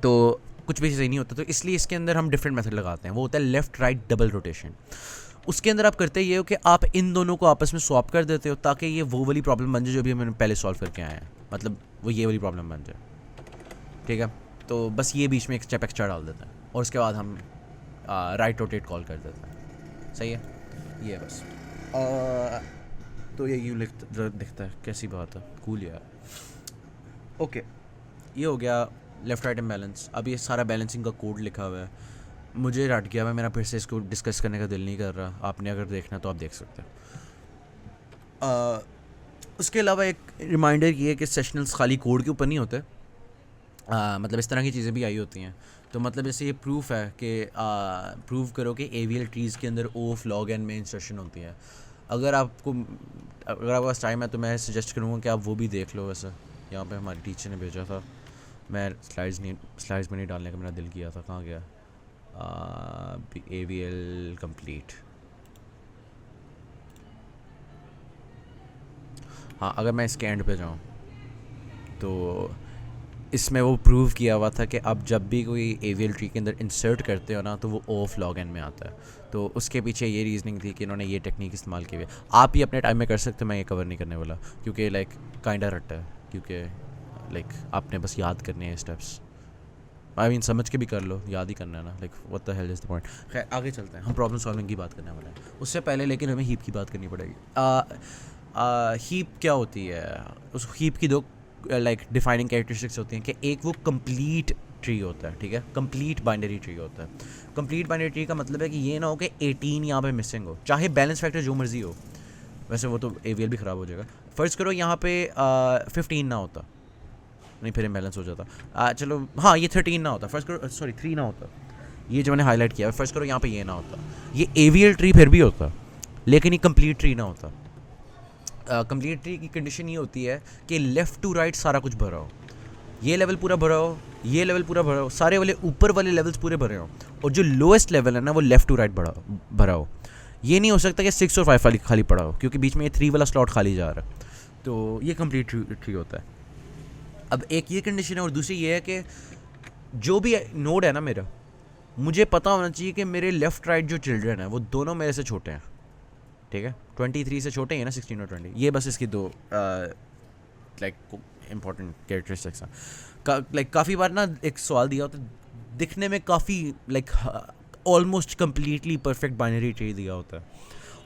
तो कुछ भी सही नहीं होता, तो इसलिए इसके अंदर हम डिफरेंट मेथड लगाते हैं, वो होता है लेफ़्ट राइट डबल रोटेशन। उसके अंदर आप करते ये हो कि आप इन दोनों को आपस में स्वैप कर देते हो, ताकि ये वो वाली प्रॉब्लम बन जाए जो भी मैंने पहले सॉल्व करके आए हैं, मतलब वो ये वाली प्रॉब्लम बन जाए, ठीक है। तो बस ये बीच में एक स्टेप एक्स्ट्रा डाल देते हैं और उसके बाद हम राइट रोटेट कॉल कर देते हैं, सही है। ये बस तो ये यूँ दिखता है, कैसी बात है, कूल यार। ओके, ये हो गया लेफ़्ट राइट इम्बैलेंस। अब ये सारा बैलेंसिंग का कोड लिखा हुआ है, मुझे रट गया, मेरा फिर से इसको डिस्कस करने का दिल नहीं कर रहा, आपने अगर देखना तो आप देख सकते हो। उसके अलावा एक रिमाइंडर ये है कि सेशनल्स खाली कोड के ऊपर नहीं होते, मतलब इस तरह की चीज़ें भी आई होती हैं। तो मतलब जैसे ये प्रूफ है कि प्रूव करो कि AVL ट्रीज़ के अंदर O log n में इंसर्शन होती है। अगर आपके पास टाइम है तो मैं सजेस्ट करूँगा कि आप वो भी देख लो। वैसे यहाँ पे हमारी टीचर ने भेजा था, मैं स्लाइड्स में नहीं डालने का मेरा दिल किया था, कहाँ गया AVL कंप्लीट। हाँ, अगर मैं इसके एंड पे जाऊँ तो इसमें वो प्रूव किया हुआ था कि आप जब भी कोई AVL ट्री के अंदर इंसर्ट करते हो ना, तो वो O log n में आता है। तो उसके पीछे ये रीज़निंग थी कि इन्होंने ये टेक्निक इस्तेमाल की हुई है। आप ही अपने टाइम में कर सकते हो, मैं ये कवर नहीं करने वाला, क्योंकि लाइक काइंडा रट्टा है, क्योंकि लाइक आपने बस याद करने हैं स्टेप्स। आई मीन समझ के भी कर लो, याद ही करना है ना, like what the hell is the point. खैर आगे चलते हैं, हम प्रॉब्लम सॉल्विंग की बात करने वाले हैं। उससे पहले लेकिन हमें हीप की बात करनी पड़ेगी। हीप क्या होती है? उस हीप की दो लाइक डिफाइनिंग कैरेक्टरिस्टिक्स होती हैं कि एक वो कंप्लीट ट्री होता है, ठीक है, कंप्लीट बाइनरी ट्री होता है। कंप्लीट बाइनरी ट्री का मतलब है कि ये ना हो कि 18 यहाँ पे मिसिंग हो, चाहे बैलेंस फैक्टर जो मर्जी हो। वैसे वो तो AVL भी ख़राब हो जाएगा। फ़र्ज़ करो यहाँ पे 15 ना होता, नहीं फिर इम्बैलेंस हो जाता। चलो हाँ, ये 13 ना होता, फ़र्ज़ करो, सॉरी 3 ना होता, ये जो मैंने हाईलाइट किया, फ़र्ज़ करो यहाँ पे ये ना होता, ये AVL ट्री फिर भी होता, लेकिन ये कंप्लीट ट्री ना होता। कंप्लीट ट्री की कंडीशन ये होती है कि लेफ़्ट टू राइट सारा कुछ भरा हो, ये लेवल पूरा भरा हो, ये लेवल पूरा भरा हो, सारे वाले ऊपर वाले लेवल्स पूरे भरे हो, और जो लोएस्ट लेवल है ना वो लेफ़्ट टू राइट भरा हो। ये नहीं हो सकता कि 6 और 5 खाली पड़ा हो, क्योंकि बीच में ये 3 वाला स्लॉट खाली जा रहा है, तो ये कंप्लीट ट्री होता है। अब एक ये कंडीशन है, और दूसरी ये है कि जो भी नोड है ना मेरा, मुझे पता होना चाहिए कि मेरे लेफ़्ट राइट जो चिल्ड्रन है वो दोनों मेरे से छोटे हैं, ठीक है, 23 से छोटे हैं ना, 16 और 20, ये बस इसकी दो लाइक इंपॉर्टेंट कैरेक्टरिस्टिक्स हैं। लाइक काफ़ी बार ना एक सवाल दिया होता है, दिखने में काफ़ी like almost completely perfect binary tree दिया होता है,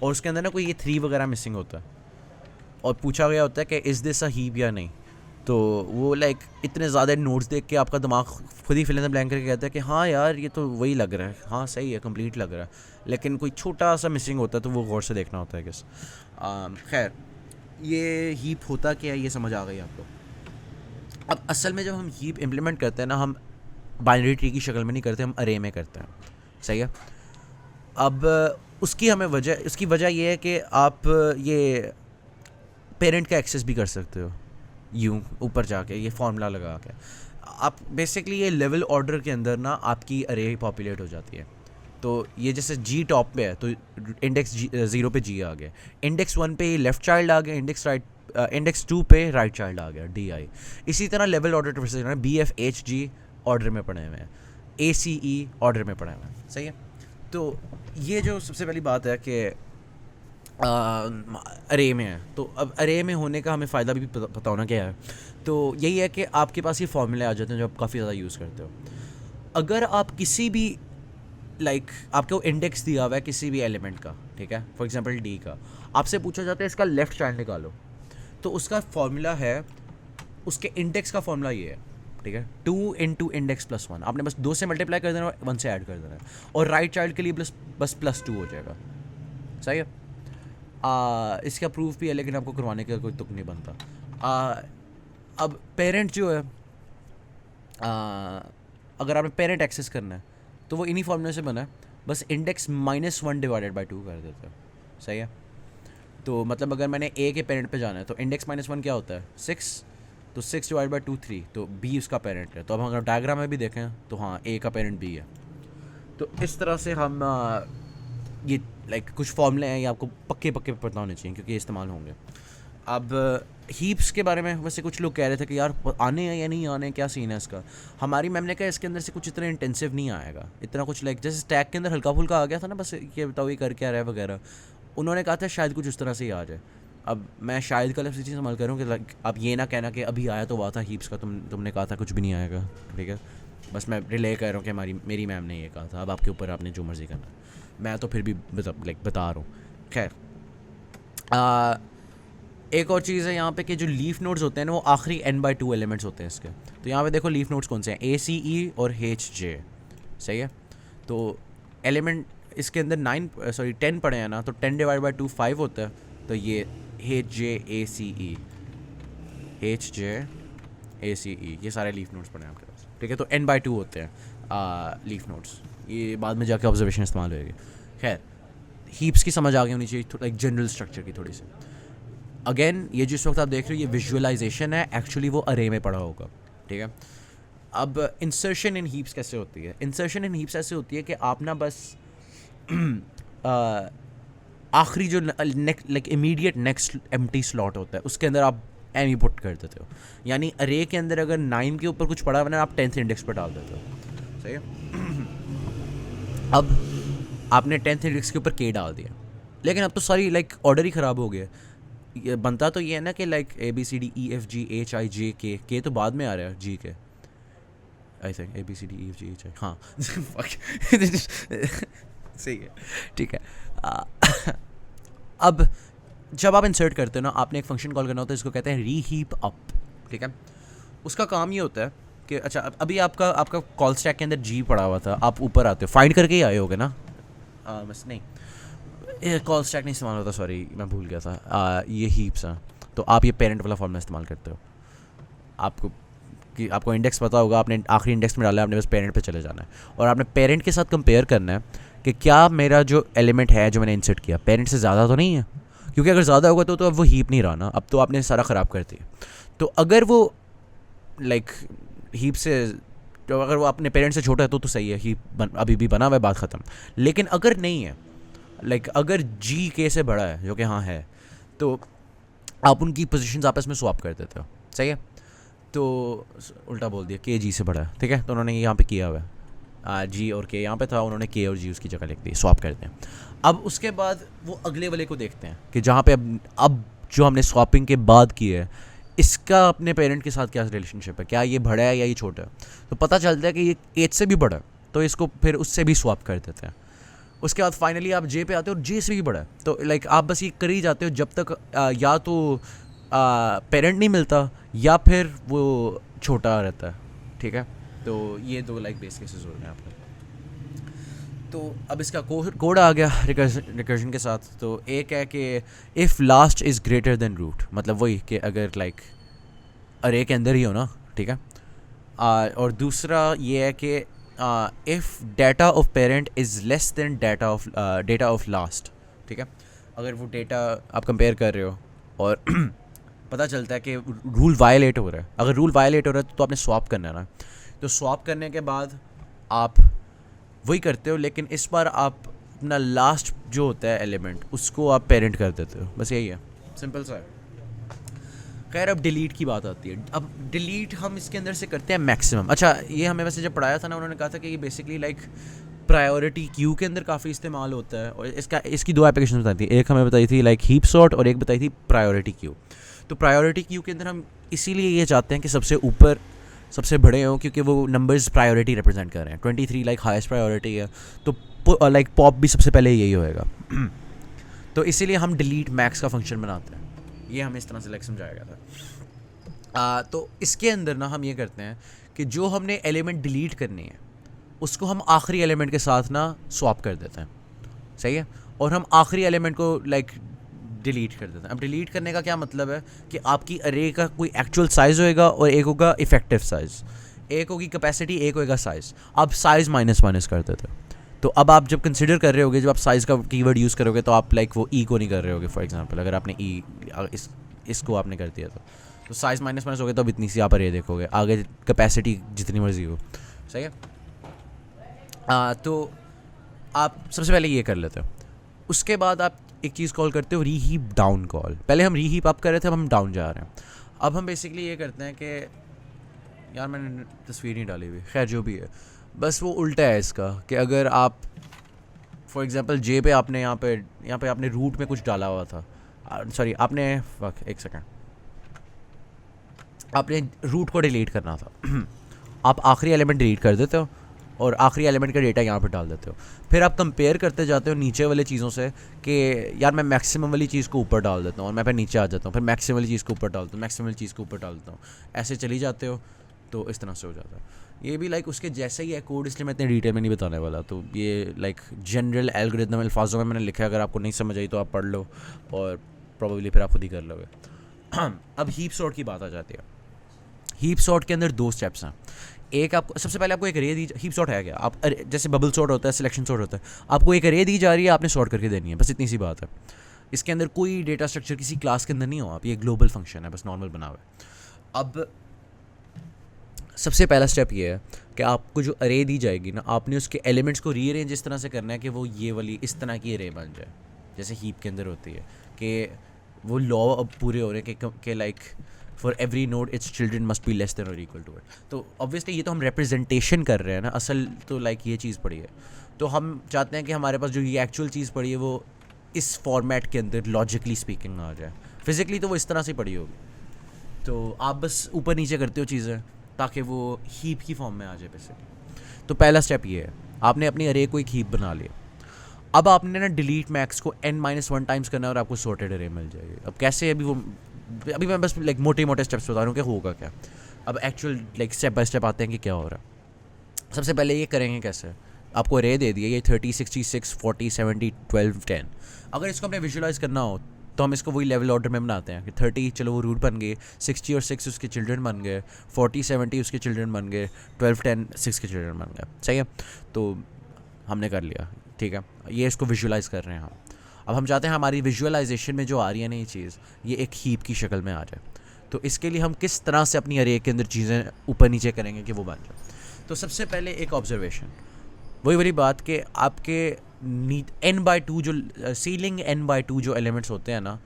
और उसके अंदर ना कोई ये 3 वगैरह मिसिंग होता है, और पूछा गया होता है कि इज़ दिस अ हीप या नहीं, तो वो लाइक इतने ज़्यादा नोट्स देख के आपका दिमाग खुद ही फिल इन द ब्लैंक करके कहता है कि हाँ यार ये तो वही लग रहा है, हाँ सही है, कंप्लीट लग रहा है, लेकिन कोई छोटा सा मिसिंग होता है, तो वो गौर से देखना होता है किस। खैर ये हीप होता क्या है ये समझ आ गई आपको। अब असल में जब हम हीप इम्प्लीमेंट करते हैं ना, हम बाइनरी ट्री की शक्ल में नहीं करते, हम अरे में करते हैं, सही है। अब उसकी वजह ये है कि आप ये पेरेंट का एक्सेस भी कर सकते हो, यूँ ऊपर जाके ये फार्मूला लगा के आप बेसिकली ये लेवल ऑर्डर के अंदर ना आपकी अरे पॉपुलेट हो जाती है। तो ये जैसे G टॉप पे है, तो इंडेक्स 0 पे G आ गया, इंडेक्स 1 पे लेफ़्ट चाइल्ड आ गया, इंडेक्स 2 पे राइट चाइल्ड आ गया DI। इसी तरह लेवल ऑर्डर ट्रेवर्स BFHG ऑर्डर में पड़े हुए हैं, ACE ऑर्डर में पड़े हुए हैं, सही है। तो ये जो सबसे पहली बात है कि अरे में है, तो अब अरे में होने का हमें फ़ायदा भी पता होना क्या है। तो यही है कि आपके पास ये फॉर्मूले आ जाते हैं जो आप काफ़ी ज़्यादा यूज़ करते हो। अगर आप किसी भी लाइक आपको इंडेक्स दिया हुआ है किसी भी एलिमेंट का, ठीक है, फॉर एग्जांपल D का, आपसे पूछा जाता है इसका लेफ़्ट चाइल्ड निकालो, तो उसका फॉर्मूला है, उसके इंडेक्स का फॉर्मूला ये है, ठीक है, 2 इंटू इंडेक्स प्लस 1, आपने बस 2 से मल्टीप्लाई कर देना है, 1 से ऐड कर देना है, और राइट चाइल्ड के लिए बस प्लस 2 हो जाएगा, सही है। इसका प्रूफ भी है, लेकिन आपको करवाने का कोई तुक नहीं बनता। अब पेरेंट जो है, अगर आपने पेरेंट एक्सेस करना है तो वो इन्हीं फॉर्मूले से बना है, बस इंडेक्स -1 डिवाइडेड बाई 2 कर देते हैं, सही है। तो मतलब अगर मैंने A के पेरेंट पे जाना है तो इंडेक्स -1 क्या होता है 6, तो 6 डिवाइड बाई 2 3, तो B उसका पेरेंट है। तो अब अगर डायग्राम में भी देखें तो हाँ A का पेरेंट B है। तो इस तरह से हम ये लाइक कुछ फॉर्मूले हैं, ये आपको पक्के पता होने चाहिए क्योंकि ये इस्तेमाल होंगे। अब हीप्स के बारे में वैसे कुछ लोग कह रहे थे कि यार आने हैं या नहीं आने, क्या सीन है इसका। हमारी मैम ने कहा इसके अंदर से कुछ इतना इंटेंसिव नहीं आएगा, इतना कुछ लाइक जैसे स्टैक के अंदर हल्का फुल्का आ गया था ना, बस ये बताओ ये कर क्या रहा है वगैरह, उन्होंने कहा था शायद कुछ उस तरह से ही आ जाए। अब मैं शायद का लफ्ज़ चीज़ इस्तेमाल करूँ कि लाइक आप ये ना कहना कि अभी आया तो हुआ था हीप्स का, तुमने कहा था कुछ भी नहीं आएगा, ठीक है। बस मैं रिले कर रहा हूँ कि मेरी मैम ने ये कहा था, अब आपके ऊपर आपने जो मर्ज़ी करना, मैं तो फिर भी बता रहा हूँ। खैर एक और चीज़ है यहाँ पे कि जो लीफ नोड्स होते हैं ना वो आखिरी n/2 एलिमेंट्स होते हैं इसके। तो यहाँ पे देखो लीफ नोड्स कौन से हैं, ACE और HJ, सही है। तो एलिमेंट इसके अंदर 10 पड़े हैं ना, तो 10 डिवाइड बाई 2 5 होता है, तो ये HJ ACE ये सारे लीफ नोड्स पड़े हैं आपके पास, ठीक है। तो n/2 होते हैं लीफ नोड्स, ये बाद में जाके ऑब्जर्वेशन इस्तेमाल होएगी। खैर हीप्स की समझ आ गई होनी चाहिए, लाइक जनरल स्ट्रक्चर की थोड़ी सी। अगेन ये जिस वक्त आप देख रहे हो ये विजुअलाइजेशन है, एक्चुअली वो अरे में पड़ा होगा, ठीक है। अब इंसर्शन इन हीप्स कैसे होती है, इंसर्शन इन हीप्स ऐसे होती है कि आप ना बस आखिरी जो like immediate next empty slot होता है उसके अंदर आप एम पुट कर देते हो, यानी अरे के अंदर अगर 9 के ऊपर कुछ पड़ा हुआ ना आप 10th इंडेक्स पर डाल देते हो, सही है। अब आपने 10th इंडेक्स के ऊपर K डाल दिया, लेकिन अब तो सारी लाइक ऑर्डर ही ख़राब हो गया। ये बनता तो ये है ना कि लाइक ABCDEFGHIJK, K तो बाद में आ रहा है G के, आई थिंक ABCDEFGHI, हाँ fuck. सही है, ठीक है. अब जब आप इंसर्ट करते हो ना, आपने एक फंक्शन कॉल करना होता है, इसको कहते हैं रीहीप अप. ठीक है, उसका काम ये होता है कि अच्छा अभी आपका कॉल स्टैक के अंदर जी पड़ा हुआ था, आप ऊपर आते हो, फाइंड करके ही आए होगे ना. बस नहीं, कॉल स्टैक नहीं इस्तेमाल होता, सॉरी मैं भूल गया था. ये हीप्स हैं, तो आप ये पेरेंट वाला फॉर्म में इस्तेमाल करते हो. आपको इंडेक्स पता होगा, आपने आखिरी इंडेक्स में डाला है, आपने बस पेरेंट पे चले जाना है, और आपने पेरेंट के साथ कंपेयर करना है कि क्या मेरा जो एलिमेंट है जो मैंने इंसर्ट किया पेरेंट से ज़्यादा तो नहीं है. क्योंकि अगर ज़्यादा होगा तो अब वो हीप नहीं रहा ना, अब तो आपने सारा ख़राब कर दिया. तो अगर वो लाइक हीप से, तो अगर वो अपने पेरेंट से छोटा है तो सही है, हीप अभी भी बना हुआ है, बात ख़त्म. लेकिन अगर नहीं है, अगर जी के से बड़ा है, जो कि हाँ है, तो आप उनकी पोजीशंस आपस में स्वैप कर देते हो. सही है, तो उल्टा बोल दिया, के जी से बड़ा है. ठीक है, तो उन्होंने यहाँ पे किया हुआ है, जी और के यहाँ पे था, उन्होंने के और जी उसकी जगह लिख दी, स्वैप करते हैं. अब उसके बाद वो अगले वाले को देखते हैं कि जहाँ पे अब जो हमने स्वैपिंग के बाद की है, इसका अपने पेरेंट के साथ क्या रिलेशनशिप है, क्या ये बड़ा है या ये छोटा है. तो पता चलता है कि ये एज से भी बड़ा है, तो इसको फिर उससे भी स्वैप कर देते हैं. उसके बाद फाइनली आप जे पे आते हो और जे से भी बड़ा है, तो आप बस ये कर ही जाते हो जब तक या तो पेरेंट नहीं मिलता या फिर वो छोटा रहता है. ठीक है, तो ये दो बेस केसेस हो रहे हैं आपके. तो अब इसका कोड आ गया रिकर्जन के साथ. तो एक है कि if last is greater than root, मतलब वही कि अगर अरे के अंदर ही हो ना. ठीक है, और दूसरा ये है कि if data of parent is less than data of last. ठीक है, अगर वो डेटा आप कंपेयर कर रहे हो और पता चलता है कि रूल वायलेट हो रहा है, अगर रूल वायलेट हो रहा है तो आपने स्वैप करना है ना. तो स्वैप करने के बाद आप वही करते हो, लेकिन इस बार आप अपना लास्ट जो होता है एलिमेंट उसको आप पेरेंट कर देते हो. बस यही है, सिंपल सा है. खैर, अब डिलीट की बात आती है. अब डिलीट हम इसके अंदर से करते हैं मैक्सिमम. अच्छा, ये हमें वैसे जब पढ़ाया था ना, उन्होंने कहा था कि ये बेसिकली प्रायोरिटी क्यू के अंदर काफ़ी इस्तेमाल होता है, और इसकी दो एप्लीकेशन बताई थी. एक हमें बताई थी हीप सॉर्ट, और एक बताई थी प्रायोरिटी क्यू. तो प्रायोरिटी क्यू के अंदर हम इसीलिए ये चाहते हैं कि सबसे ऊपर सबसे बड़े हों, क्योंकि वो नंबर्स प्रायोरिटी रिप्रेजेंट कर रहे हैं. 23 हाईएस्ट प्रायोरिटी है, तो पॉप भी सबसे पहले यही होएगा. तो इसीलिए हम डिलीट मैक्स का फंक्शन बनाते हैं. ये हमें इस तरह से समझाया गया था. तो इसके अंदर ना हम ये करते हैं कि जो हमने एलिमेंट डिलीट करनी है उसको हम आखिरी एलिमेंट के साथ ना स्वैप कर देते हैं. सही है, और हम आखिरी एलिमेंट को डिलीट कर देते हैं. अब डिलीट करने का क्या मतलब है कि आपकी अरे का कोई एक्चुअल साइज़ होएगा और एक होगा इफेक्टिव साइज़, एक होगी कैपेसिटी, एक होएगा साइज़. आप साइज़ माइनस कर देते हो. तो अब आप जब कंसिडर कर रहे होगे, जब आप साइज़ का कीवर्ड यूज़ करोगे, तो आप वो ई को नहीं कर रहे होगे. फॉर एग्जांपल, अगर आपने ई इसको आपने कर दिया तो साइज़ माइनस हो गया, तो अब इतनी सी आप अरे देखोगे, आगे कैपेसिटी जितनी मर्जी हो. सही है, तो आप सबसे पहले ये कर लेते हो. उसके बाद आप एक चीज़ कॉल करते हो रीहीप डाउन कॉल. पहले हम रीहीप अप कर रहे थे, अब हम डाउन जा रहे हैं. अब हम बेसिकली ये करते हैं कि यार मैंने तस्वीर नहीं डाली हुई, खैर जो भी है, बस वो उल्टा है इसका कि अगर आप फॉर एग्जांपल जे पे आपने यहाँ पे आपने रूट में कुछ डाला हुआ था, सॉरी आपने एक सेकेंड, आपने रूट को डिलीट करना था. आप आखिरी एलिमेंट डिलीट कर देते हो और आखिरी एलिमेंट का डेटा यहाँ पे डाल देते हो. फिर आप कंपेयर करते जाते हो नीचे वाले चीज़ों से कि यार मैं मैक्सिमम वाली चीज़ को ऊपर डाल देता हूँ, और मैं फिर नीचे आ जाता हूँ, फिर मैक्सिमम वाली चीज़ को ऊपर डालता हूँ, मैक्सिमम वाली चीज़ को ऊपर डालता हूँ, ऐसे चली जाते हो. तो इस तरह से हो जाता है. ये भी उसके जैसे ही है कोड, इसलिए मैं इतने डिटेल में नहीं बताने वाला. तो ये जनरल एल्गोरिथम अल्फाजों में मैंने लिखा है, अगर आपको नहीं समझ आई तो आप पढ़ लो और प्रोबेबली फिर आप खुद ही कर लोगे. अब हीप सॉर्ट की बात आ जाती है. हीप सॉर्ट के अंदर दो स्टेप्स हैं. एक, आपको सबसे पहले आपको एक अरे दी, हीप सॉर्ट है क्या, आप जैसे बबल सॉर्ट होता है, सिलेक्शन सॉर्ट होता है, आपको एक अरे दी जा रही है, आपने सॉर्ट करके देनी है, बस इतनी सी बात है. इसके अंदर कोई डेटा स्ट्रक्चर किसी क्लास के अंदर नहीं हो आप, ये ग्लोबल फंक्शन है, बस नॉर्मल बना हुआ है. अब सबसे पहला स्टेप ये है कि आपको जो अरे दी जाएगी ना, आपने उसके एलिमेंट्स को रीअरेंज इस तरह से करना है कि वो ये वाली इस तरह की अरे बन जाए, जैसे हीप के अंदर होती है कि वो लॉ अब पूरे हो रहे हैं कि for every node it's children must be less than और इक्वल टू इट. तो ऑब्वियसली ये तो हम रिप्रेजेंटेशन कर रहे हैं ना, असल तो ये चीज़ पड़ी है. तो हम चाहते हैं कि हमारे पास जो ये एक्चुअल चीज़ पड़ी है वो इस फॉर्मेट के अंदर लॉजिकली स्पीकिंग आ जाए. फिजिकली तो वो इस तरह से पड़ी होगी. तो आप बस ऊपर नीचे करते हो चीज़ें, ताकि वो हीप की फॉर्म में आ जाए बेसिकली। तो पहला स्टेप ये है, आपने अपनी अरे को एक हीप बना लिया। अब आपने ना डिलीट मैक्स को n-1 टाइम्स करना है और आपको सॉर्टेड अरे मिल जाएगी। अब कैसे, अभी मैं बस लाइक मोटे मोटे स्टेप्स बता रहा हूँ कि होगा क्या। अब actual like step by step आते हैं कि क्या हो रहा है। सबसे पहले ये करेंगे कैसे, आपको अरे दे दिया ये 30, 66, 40, 70, 12, 10। अगर इसको हमने विजुअलाइज करना हो तो हम इसको वही लेवल ऑर्डर में बनाते हैं कि 30 चलो वो रूट बन गए, 60 और 6 उसके चिल्ड्रन बन गए, 40, 70 उसके चिल्ड्रन बन गए, 12, 10 6 के चिल्ड्रन बन गए। सही है, तो हमने कर लिया, ठीक है। ये इसको विजुअलाइज कर रहे हैं हम। अब हम चाहते हैं हमारी विजुअलाइजेशन में जो आ रही है ना ये चीज़, ये एक हीप की शक्ल में आ जाए। तो इसके लिए हम किस तरह से अपनी अरे के अंदर चीज़ें ऊपर नीचे करेंगे कि वो बन जाए। तो सबसे पहले एक ऑब्जर्वेशन, वही वाली बात कि आपके n/2 जो सीलिंग n/2 जो एलिमेंट्स होते हैं ना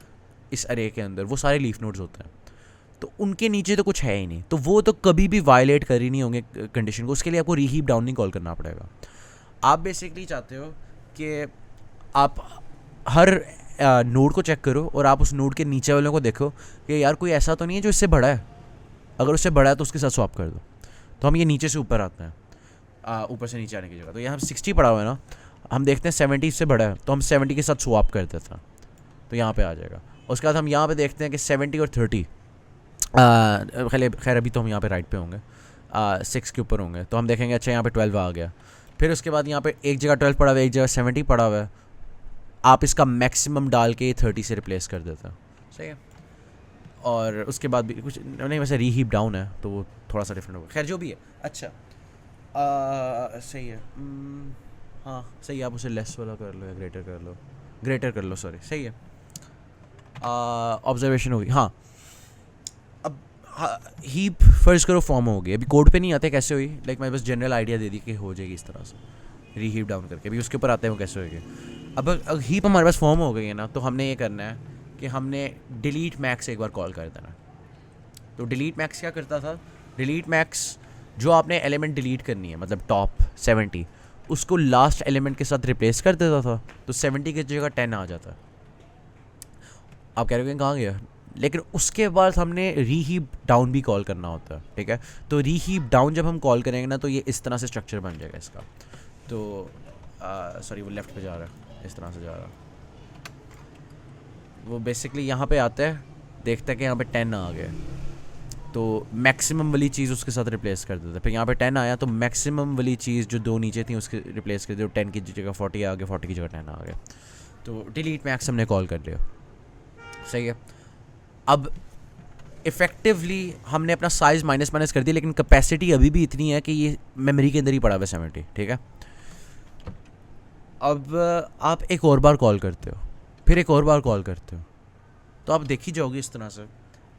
इस अरे के अंदर, वो सारे लीफ नोड्स होते हैं। तो उनके नीचे तो कुछ है ही नहीं, तो वो तो कभी भी वायलेट कर ही नहीं होंगे कंडीशन को। उसके लिए आपको रीहीप डाउन नहीं कॉल करना पड़ेगा। आप बेसिकली चाहते हो कि आप हर नोड को चेक करो और आप उस नोड के नीचे वालों को देखो कि यार कोई ऐसा तो नहीं है जो इससे बड़ा है। अगर उससे बड़ा है तो उसके साथ स्वैप कर दो। तो हम ये नीचे से ऊपर आते हैं, ऊपर से नीचे आने की जगह। तो यहाँ 60 पड़ा हुआ है ना, हम देखते हैं 70 से बड़ा है तो हम 70 के साथ स्वैप कर देते हैं, तो यहाँ पे आ जाएगा। उसके बाद हम यहाँ पे देखते हैं कि 70 और 30, खैर अभी तो हम यहाँ पे राइट पे होंगे, 6 के ऊपर होंगे, तो हम देखेंगे अच्छा यहाँ पे 12 आ गया। फिर उसके बाद यहाँ पे एक जगह 12 पड़ा हुआ है, एक जगह 70 पड़ा हुआ है। आप इसका मैक्सिमम डाल के 30 से रिप्लेस कर देते हैं। सही है, और उसके बाद भी कुछ नहीं, वैसे रीहीप डाउन है तो वो थोड़ा सा डिफरेंट होगा। खैर जो भी है, अच्छा सही है। हाँ सही है, आप उसे लेस वाला कर लो या ग्रेटर कर लो सॉरी। सही है, ऑब्जर्वेशन होगी। हाँ, अब हीप फर्ज करो फॉर्म हो गई। अभी कोड पे नहीं आते कैसे हुई, लाइक मैं बस जनरल आइडिया दे दी कि हो जाएगी इस तरह से रीहीप डाउन करके। अभी उसके ऊपर आते हैं वो कैसे होगी। अब हीप हमारे पास फॉर्म हो गई है ना, तो हमने ये करना है कि हमने डिलीट मैक्स एक बार कॉल कर देना। तो डिलीट मैक्स क्या करता था, डिलीट मैक्स जो आपने एलिमेंट डिलीट करनी है, मतलब टॉप 70, उसको लास्ट एलिमेंट के साथ रिप्लेस कर देता था। तो 70 की जगह 10 आ जाता। आप कह रहे हो कि कहाँ गया, लेकिन उसके बाद हमने रीहीप डाउन भी कॉल करना होता है, ठीक है। तो रीहीप डाउन जब हम कॉल करेंगे ना, तो ये इस तरह से स्ट्रक्चर बन जाएगा इसका। तो सॉरी वो लेफ्ट पे जा रहा है, इस तरह से जा रहा है। वो बेसिकली यहाँ पे आता है, देखता है कि यहाँ पे 10 आ गया, तो मैक्सिमम वाली चीज़ उसके साथ रिप्लेस कर देता है। फिर यहाँ पे 10 आया तो मैक्सिमम वाली चीज़ जो दो नीचे थी उसके रिप्लेस कर दे। 10 की जगह 40 आ गया, 40 की जगह 10 आ गया। तो डिलीट मैक्स हमने कॉल कर लिया। सही है, अब इफ़ेक्टिवली हमने अपना साइज़ माइनस कर दिया, लेकिन कैपेसिटी अभी भी इतनी है कि ये मेमोरी के अंदर ही पड़ा हुआ है 70, ठीक है। अब आप एक और बार कॉल करते हो, फिर एक और बार कॉल करते हो, तो आप देखी जाओगे इस तरह से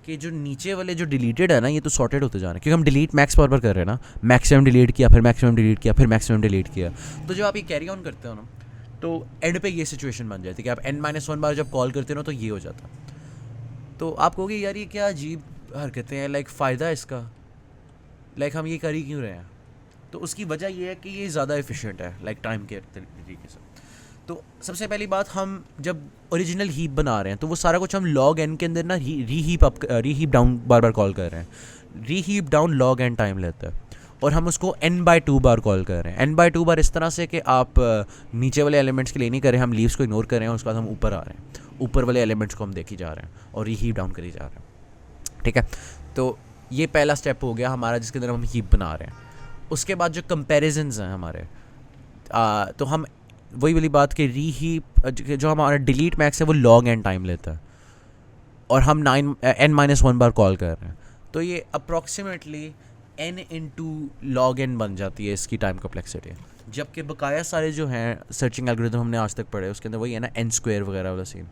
कि जो नीचे वाले जो डिलीटेड है ना, ये तो सॉर्टेड होते जा रहे हैं, क्योंकि हम डिलीट मैक्स पर कर रहे हैं ना। मैक्सिमम डिलीट किया, फिर मैक्सिमम डिलीट किया, फिर मैक्सिमम डिलीट किया। तो जब आप ये कैरी ऑन करते हो ना, तो एंड पे ये सिचुएशन बन जाती है कि आप n-1 बार जब कॉल करते हो ना, तो ये हो जाता। तो आप कहोगे यार ये क्या अजीब हरकतें हैं, लाइक फ़ायदा इसका, लाइक हम ये कर ही क्यों रहे हैं। तो उसकी वजह ये है कि ये ज़्यादा एफिशिएंट है लाइक टाइम के तरीके से। तो सबसे पहली बात, हम जब ओरिजिनल हीप बना रहे हैं तो वो सारा कुछ हम log n के अंदर ना रीहीप डाउन बार बार कॉल कर रहे हैं। रीहीप डाउन log n टाइम लेता है और हम उसको n/2 बार कॉल कर रहे हैं। n/2 बार इस तरह से कि आप नीचे वाले एलिमेंट्स के लिए नहीं कर रहे हैं, हम लीव्स को इग्नोर कर रहे हैं, उसके बाद हम ऊपर आ रहे हैं, ऊपर वाले एलिमेंट्स को हम देखी जा रहे हैं और रीहीप डाउन करी जा रहे हैं, ठीक है। तो ये पहला स्टेप हो गया हमारा, जिसके अंदर हम हीप बना रहे हैं। उसके बाद जो कंपेरिजन्स हैं हमारे, तो हम वही वाली बात कि रीहीप जो हमारा डिलीट मैक्स है वो log n टाइम लेता है और हम n-1 बार कॉल कर रहे हैं। तो ये approximately n into log n बन जाती है इसकी टाइम कॉम्प्लेक्सिटी। जबकि बकाया सारे जो हैं सर्चिंग एल्गोरिथम हमने आज तक पढ़े, उसके अंदर वही है ना n² वगैरह वाला सीन।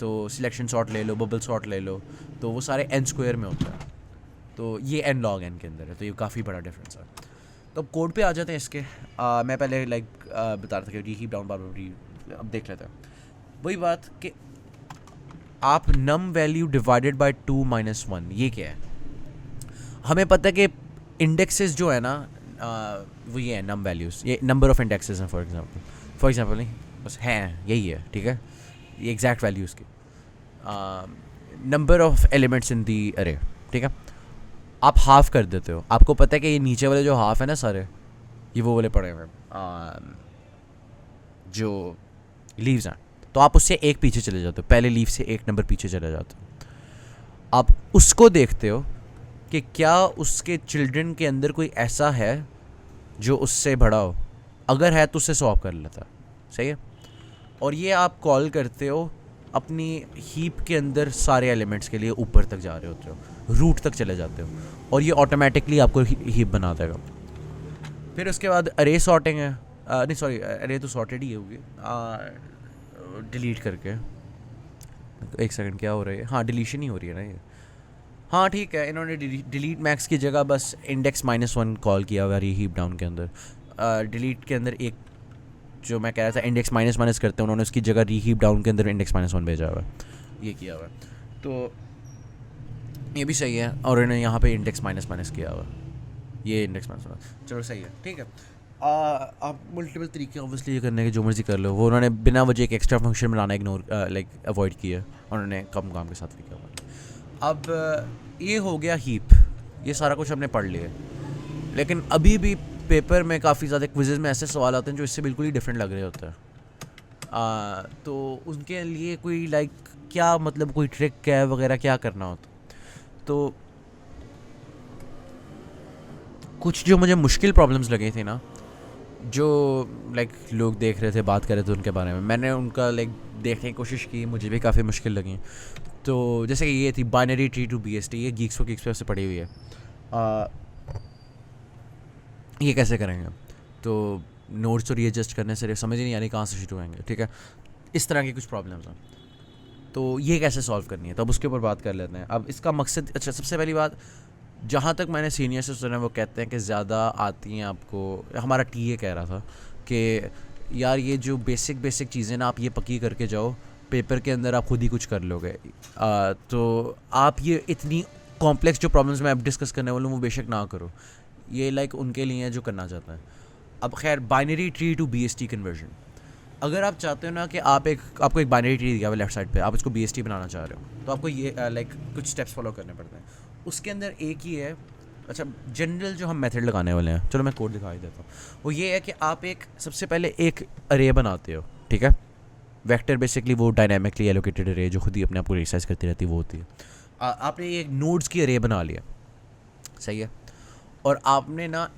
तो सिलेक्शन सॉर्ट ले लो, बबल सॉर्ट ले लो, तो वो सारे n² में होता है। तो ये n log n के अंदर है, तो ये काफ़ी बड़ा डिफरेंस है। तो अब कोड पे आ जाते हैं इसके। मैं पहले लाइक बता रहा था कि रीहीप डाउन बार बार, अब देख लेते हैं वही बात कि आप नम वैल्यू डिवाइडेड बाय 2 - 1, ये क्या है। हमें पता है कि इंडेक्सेस जो है ना, वो ये है नम वैल्यूज़, ये नंबर ऑफ इंडेक्सेस हैं फॉर एग्जांपल नहीं, बस हैं, यही है, ठीक है। ये एग्जैक्ट वैल्यूज़ की नंबर ऑफ एलिमेंट्स इन दी अरे, ठीक है। आप हाफ कर देते हो, आपको पता है कि ये नीचे वाले जो हाफ है ना सारे, ये वो वाले पड़े हुए हैं जो लीव्स हैं, तो आप उससे एक पीछे चले जाते हो, पहले लीव से एक नंबर पीछे चले जाते हो। आप उसको देखते हो कि क्या उसके चिल्ड्रन के अंदर कोई ऐसा है जो उससे बड़ा हो, अगर है तो उससे स्वैप कर लेता है, सही है। और ये आप कॉल करते हो अपनी हीप के अंदर सारे एलिमेंट्स के लिए ऊपर तक जा रहे होते हो, रूट तक चले जाते हो, और ये ऑटोमेटिकली आपको हीप बना देगा। फिर उसके बाद अरे सॉर्टिंग है, नहीं सॉरी, अरे तो सॉर्टेड ही होगी, डिलीट करके, एक सेकंड क्या हो रहा है, हाँ डिलीशन ही हो रही है ना ये, हाँ ठीक है, इन्होंने डिलीट मैक्स की जगह बस इंडेक्स -1 कॉल किया हुआ है हीप डाउन के अंदर। डिलीट के अंदर एक जो मैं कह रहा था इंडेक्स माइनस माइनस करते हैं, उन्होंने उसकी जगह रीहीप डाउन के अंदर इंडेक्स -1 भेजा हुआ है, ये किया हुआ है, तो ये भी सही है। और इन्होंने यहाँ पे इंडेक्स माइनस माइनस किया हुआ है, ये इंडेक्स माइनस, चलो सही है, ठीक है। आप मल्टीपल तरीके ऑब्वियसली ये करने के जो मर्जी कर लो, वो उन्होंने बिना वजह एक एक्स्ट्रा फंक्शन बनाना इग्नोर लाइक अवॉइड किया, उन्होंने कम काम के साथ भी किया। अब ये हो गया हीप, ये सारा कुछ हमने पढ़ लिया, लेकिन अभी भी पेपर में काफ़ी ज़्यादा क्विज़ेस में ऐसे सवाल आते हैं जो इससे बिल्कुल ही डिफरेंट लग रहे होते हैं। तो उनके लिए कोई लाइक क्या मतलब कोई ट्रिक है वगैरह क्या करना होता, तो कुछ जो मुझे मुश्किल प्रॉब्लम्स लगे थे ना, जो लाइक लोग देख रहे थे बात कर रहे थे उनके बारे में, मैंने उनका लाइक देखने की कोशिश की, मुझे भी काफ़ी मुश्किल लगी। तो जैसे कि ये थी बाइनरी ट्री टू BST, ये गीक्स पे से पड़ी हुई है, ये कैसे करेंगे, तो नोट्स तो रीएडजस्ट करने से समझ ही नहीं आ रही कहाँ से शुरू होंगे, ठीक है, इस तरह की कुछ प्रॉब्लम्स हैं, तो ये कैसे सॉल्व करनी है, तो अब उसके ऊपर बात कर लेते हैं। अब इसका मकसद, अच्छा सबसे पहली बात, जहाँ तक मैंने सीनियर से सुना है वो कहते हैं कि ज़्यादा आती हैं आपको, हमारा टीए कह रहा था कि यार ये जो बेसिक चीज़ें ना आप ये पक्की करके जाओ, पेपर के अंदर आप खुद ही कुछ कर लोगे। तो आप ये इतनी कॉम्प्लेक्स जो प्रॉब्लम्स मैं अब डिस्कस करने वाला हूँ वो बेशक ना करो, ये लाइक उनके लिए है जो करना चाहता है। अब खैर binary tree to BST conversion, अगर आप चाहते हो ना कि आपको एक बाइनरी ट्री दिया हुआ लेफ्ट साइड पे, आप इसको BST बनाना चाह रहे हो, तो आपको ये लाइक कुछ स्टेप्स फॉलो करने पड़ते हैं। उसके अंदर एक ही है, अच्छा जनरल जो हम मेथड लगाने वाले हैं, चलो मैं कोड दिखा ही देता हूँ, वो ये है कि आप एक सबसे पहले एक अरे बनाते हो, ठीक है, वेक्टर बेसिकली वो डायनामिकली एलोकेटेड अरे जो खुद ही अपने आप को रिसाइज करती रहती है वो होती है। आपने एक नोड्स की अरे बना लिया, सही है, और आपने ना